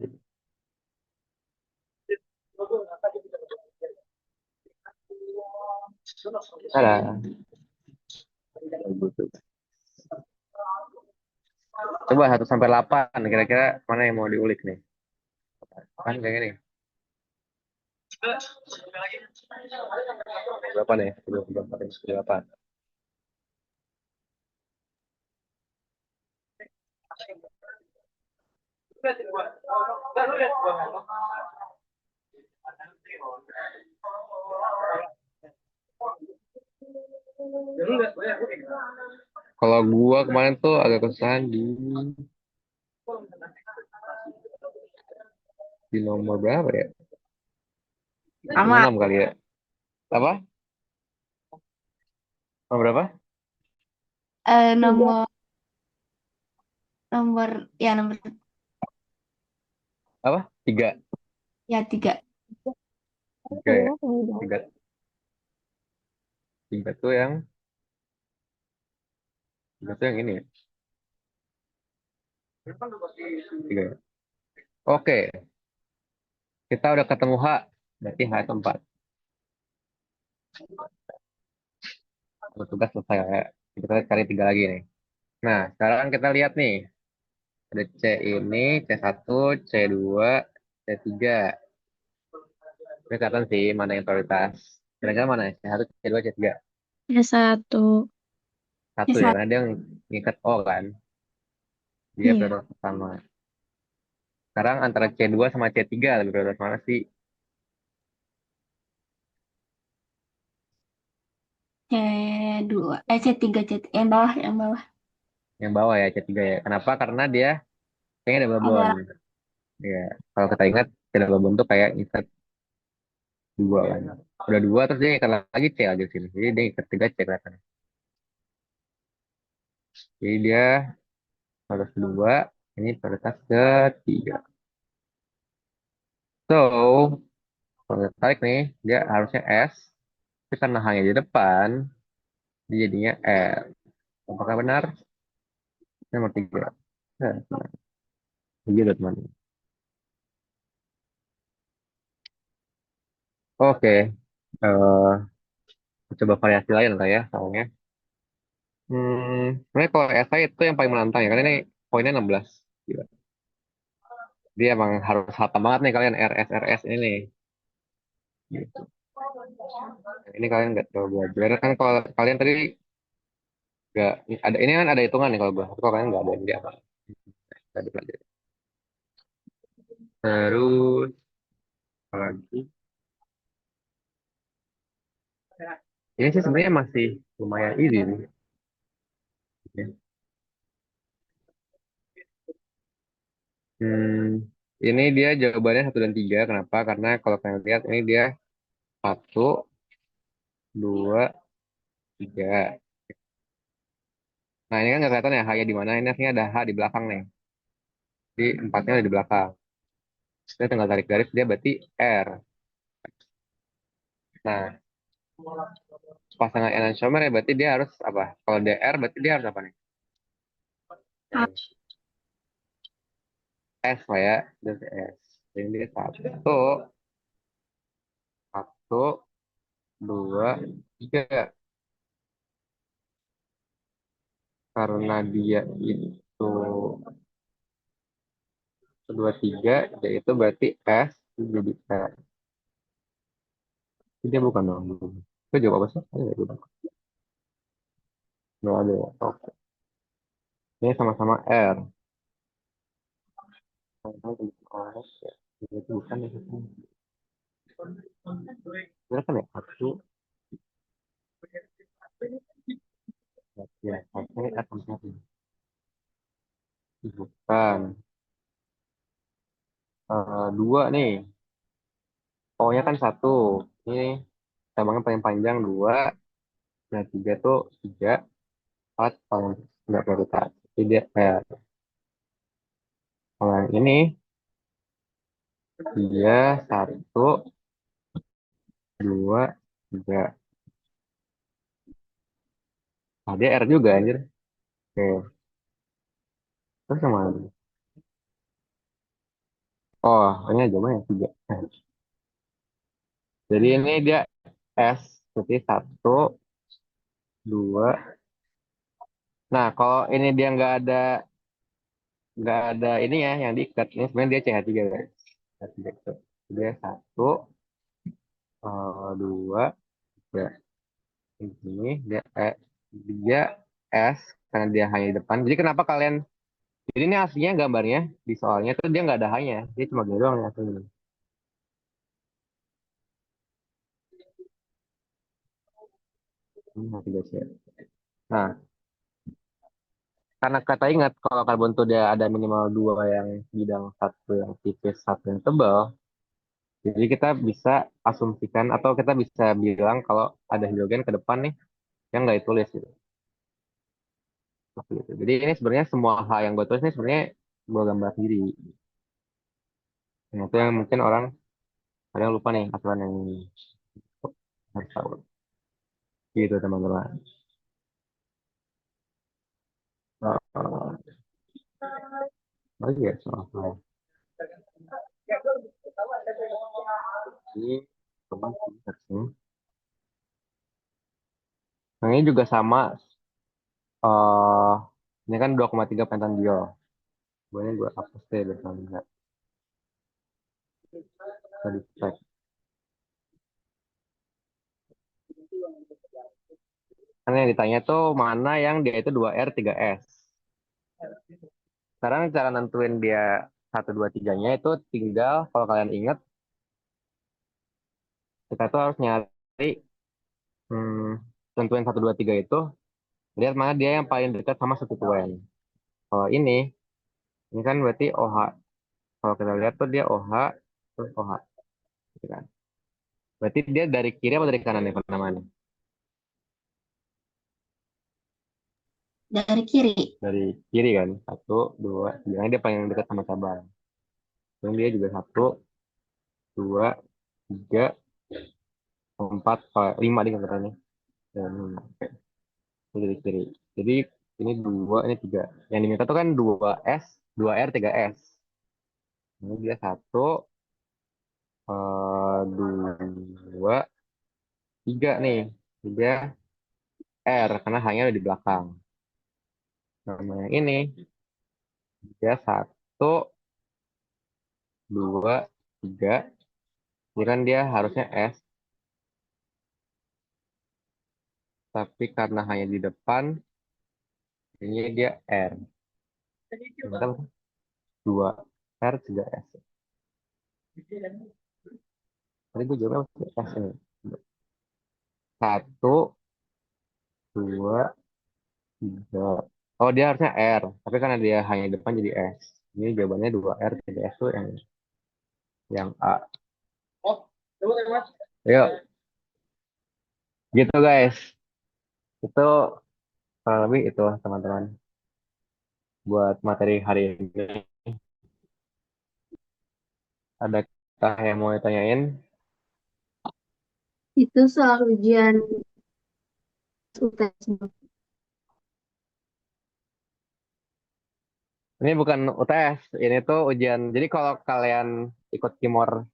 Ada. Coba 1 sampai 8, kira-kira mana yang mau diulik nih? Kan kayak gini. Berapa nih? 28. Kalau gua kemarin tuh agak kesusahan di nomor berapa ya? Nomor Sama 6 kali ya. Apa? Nomor berapa? Tiga. nomor nomor ya nomor Apa? 3. ya 3. 3 ya. Tiga sebidang. 3. 3 tuh yang 3 tuh yang ini ya. 3 ya. Oke, kita udah ketemu H. Berarti H itu 4. Tugas selesai ya. Kita cari 3 lagi nih. Nah, sekarang kita lihat nih. Ada C ini, C1, C2, C3. Ini kelihatan sih mana yang prioritas. Kira-kira mana ya? C1, C2, C3. S1. Satu ya, Bisa. karena dia ngikat O kan. Dia Iya. prioritas pertama. Sekarang antara C2 sama C3 lebih prioritas mana sih? C2 C3 yang bawah yang bawah Yang bawah ya, C3 ya. Kenapa? Karena dia kayaknya double bond. ada Ya, kalau kita ingat, double bond tuh kayak ngikat 2 kan. Udah 2, terus dia ngikat lagi C aja sini. Jadi dia ngikat 3 C kelihatan. Jadi dia prioritas kedua, ini prioritas ketiga. So, kalau kita tarik nih, dia harusnya S. Tapi karena hanya di depan, Jadinya R. Apakah benar? Nomor 3. Nah, benar. Gitu, teman. Oke. Coba variasi lain lah ya, soalnya. Sebenarnya kalau esai itu yang paling menantang ya, karena ini poinnya 16. Gila. Dia emang harus hafal banget nih kalian RS ini nih. Gitu. Ini kalian nggak terlalu belajar kan kalau kalian tadi nggak ada ini kan ada hitungan nih kalau gua. Tapi kalau kalian nggak ada yang dia apa. Nggak dipelajari. Terus apa lagi? Ini sih sebenarnya masih lumayan easy nih. Ya. Ini dia jawabannya 1 dan 3. Kenapa? Karena kalau kalian lihat ini dia 1, 2, 3. Nah ini kan nggak kelihatan ya H-nya di mana. Ini artinya ada H di belakang nih. Di empatnya ada di belakang. Kita tinggal tarik garis dia berarti R. Nah pasangan enantiomer ya berarti dia harus apa? Kalau dia R berarti dia harus apa nih? S lah ya. Dan S. Jadi dia satu, 2, 3. Karena dia itu 2, 3, yaitu berarti S jadi R. Dia bukan dong. Itu jawab apa sih? Ada nggak jawab? Nggak ada ya. Oke. Ini sama-sama R. Sama-sama R. Ya. Itu bukan ya. Bener kan ya? Satu. Ya, harusnya R sama satu. Bukan. 2 nih. O-nya kan 1. Ini cabangnya paling panjang 2. Nah, 3 tuh 3. 4 paling nggak prioritas. Jadi dia R. Kalau yang ini dia 1, 2, 3. Nah, dia R juga anjir. Oke. Terus sama lagi. Oh, ini jawabannya 3. Jadi ini dia S. Berarti 1, 2. Nah, kalau ini dia nggak ada ini ya yang diikat. Ini sebenarnya dia CH3 guys. CH3 itu. Dia 1, 2, 3. Ini dia S karena dia hanya di depan. Jadi kenapa kalian? Jadi ini aslinya gambarnya di soalnya tuh dia nggak ada hanya. Dia cuma gini doang nih aslinya. Nah, 3 C. Nah, karena kata ingat kalau karbon tuh dia ada minimal 2 yang bidang, satu yang tipis, satu yang tebal. Jadi kita bisa asumsikan atau kita bisa bilang kalau ada hidrogen ke depan nih yang nggak ditulis gitu. Seperti itu. Jadi ini sebenarnya semua hal yang gue tulis ini sebenarnya gue gambar sendiri. Nah, itu yang mungkin orang kadang lupa nih aturan yang ini. Harus tahu. Gitu teman-teman. Uh, oh iya soal hal. Ini teman sih. Nah, ini juga sama. eh ini kan 2,3 pentandiol. Gue hapus deh biar kalian nggak tadi cek. Karena yang ditanya tuh mana yang dia itu 2R 3S. Sekarang cara nentuin dia 1, 2, 3-nya itu tinggal kalau kalian ingat kita tuh harus nyari tentuin 1, 2, 3 itu lihat mana dia yang paling dekat sama substituen. Kalau ini kan berarti OH. Kalau kita lihat tuh dia OH terus OH, gitu kan. Berarti dia dari kiri apa dari kanan nih penamaannya? Dari kiri. Dari kiri kan. 1, 2, 3. Nah, dia paling dekat sama cabang. Dan dia juga 1, 2, 3, 4, 5 deh katanya. Dan 5. Oke. Jadi kiri. Jadi ini dua, ini tiga. Yang diminta tuh kan dua S, dua R, tiga S. Ini dia satu, dua, tiga nih. Tiga R karena hanya ada di belakang. Nama yang ini dia satu, dua, tiga. Ini kan dia harusnya S, tapi karena hanya di depan, ini dia R. Bentar, dua R, tiga S. Tadi gue jawabnya apa sih? S ini. Satu, dua, tiga. Oh, dia harusnya R. Tapi karena dia hanya di depan jadi S. Ini jawabannya dua R, tiga S tuh yang A. Yuk, gitu guys. Itu kurang lebih itu teman-teman. Buat materi hari ini. Adakah yang mau ditanyain? Itu soal ujian UTS. Ini bukan UTS, ini tuh ujian. Jadi kalau kalian ikut Kimor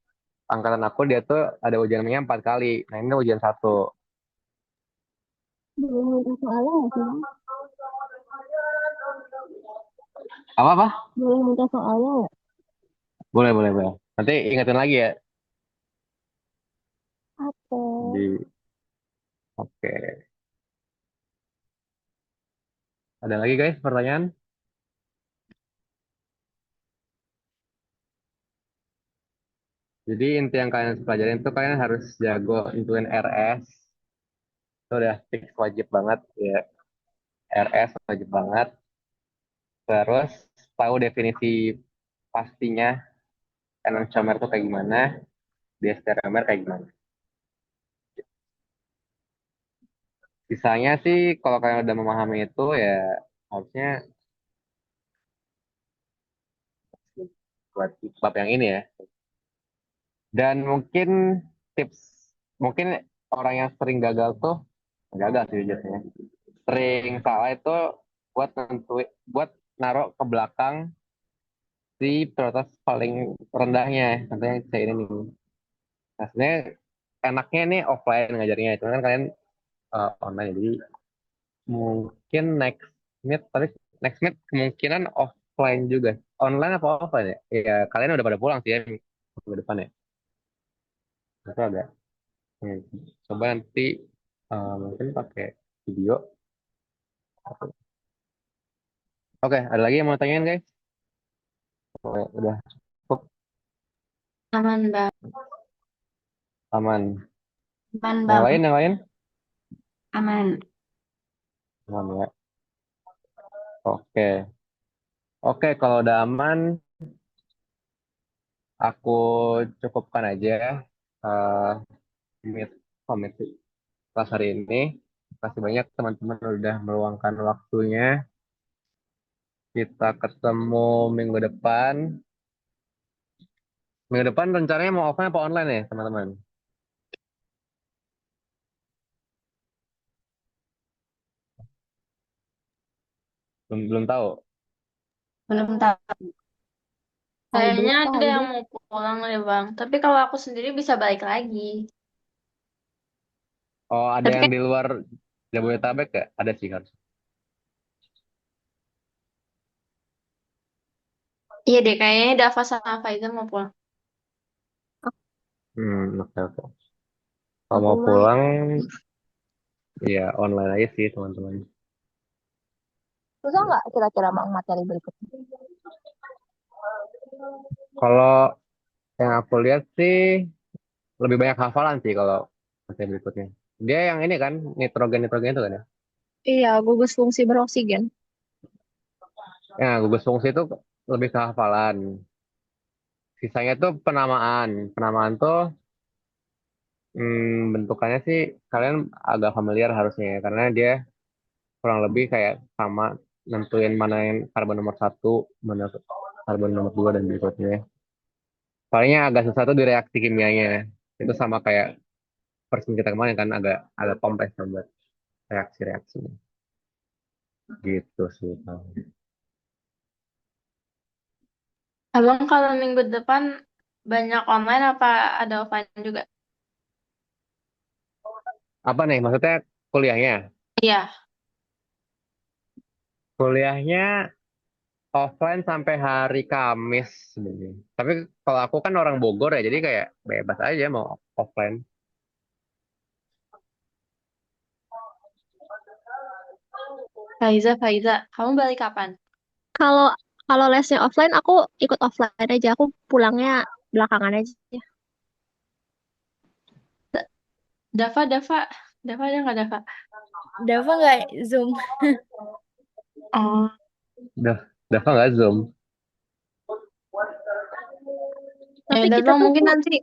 angkatan aku, dia tuh ada ujiannya 4 kali. Nah, ini ujian satu. Boleh minta soalnya nggak sih, Bang? Apa-apa? Boleh minta soalnya nggak? Boleh, boleh, boleh. Nanti ingetin lagi ya. Oke. Di, oke. Ada lagi guys pertanyaan? Jadi inti yang kalian pelajarin tuh kalian harus jago nentuin RS. Itu udah fix wajib banget ya. RS wajib banget. Terus tahu definisi pastinya enantiomer tuh kayak gimana, diastereomer kayak gimana. Sisanya sih kalau kalian udah memahami itu ya harusnya buat bab yang ini ya. Dan mungkin tips, mungkin orang yang sering gagal tuh gagal sih biasanya. Sering salah itu buat naruh ke belakang si prioritas paling rendahnya. Contohnya saya ini nih. Nah, sebenarnya enaknya nih offline ngajarnya, cuman kan kalian online. Jadi mungkin next meet kemungkinan offline juga. Online apa offline ya? Ya kalian udah pada pulang sih ya minggu depan ya. Itu agak. hmm, Coba nanti mungkin pakai video. Oke, ada lagi yang mau tanyain guys? Oke, udah cukup Aman, Bang. aman. Aman, Yang Bang. lain, yang lain? Aman. Aman ya. Oke. Oke, kalau udah aman, aku cukupkan aja uh, meet komit kelas hari ini. Terima kasih banyak teman-teman udah meluangkan waktunya. Kita ketemu minggu depan. Minggu depan rencananya mau offline apa online ya, teman-teman? Belum belum tahu. Belum tahu. Kayaknya Hybrid, ada yang hybrid. mau pulang deh Bang. Tapi kalau aku sendiri bisa balik lagi. Oh, ada Tapi yang kan di luar Jabodetabek ya? Ada sih harus. Iya deh, kayaknya Dava sama Faizal mau pulang. Oke, oke. Kalau Aku mau mah pulang, ya online aja sih, teman-teman. susah nggak kira-kira Bang materi berikutnya? Kalau yang aku lihat sih, lebih banyak hafalan sih kalau materi berikutnya. Dia yang ini kan, nitrogen-nitrogen itu kan ya? Iya, gugus fungsi beroksigen. Ya, gugus fungsi itu lebih ke hafalan. Sisanya tuh penamaan. Penamaan tuh bentukannya sih kalian agak familiar harusnya ya, karena dia kurang lebih kayak sama nentuin mana yang karbon nomor satu, mana karbon nomor dua dan berikutnya. Palingnya agak susah tuh di reaksi kimianya. Itu sama kayak persen kita kemarin kan agak agak kompleks kan buat reaksi-reaksinya. Gitu sih. Abang kalau minggu depan banyak online apa ada offline juga? Apa nih maksudnya kuliahnya? Iya, Kuliahnya offline sampai hari Kamis sebenarnya. Tapi kalau aku kan orang Bogor ya, jadi kayak bebas aja mau offline. Faiza, kamu balik kapan? Kalau kalau lesnya offline, aku ikut offline aja. Aku pulangnya belakangan aja. Da- Dava ada nggak Dava? Dava nggak Zoom. Oh, Udah nggak Zoom. ya Tapi Dava kita tuh mungkin nanti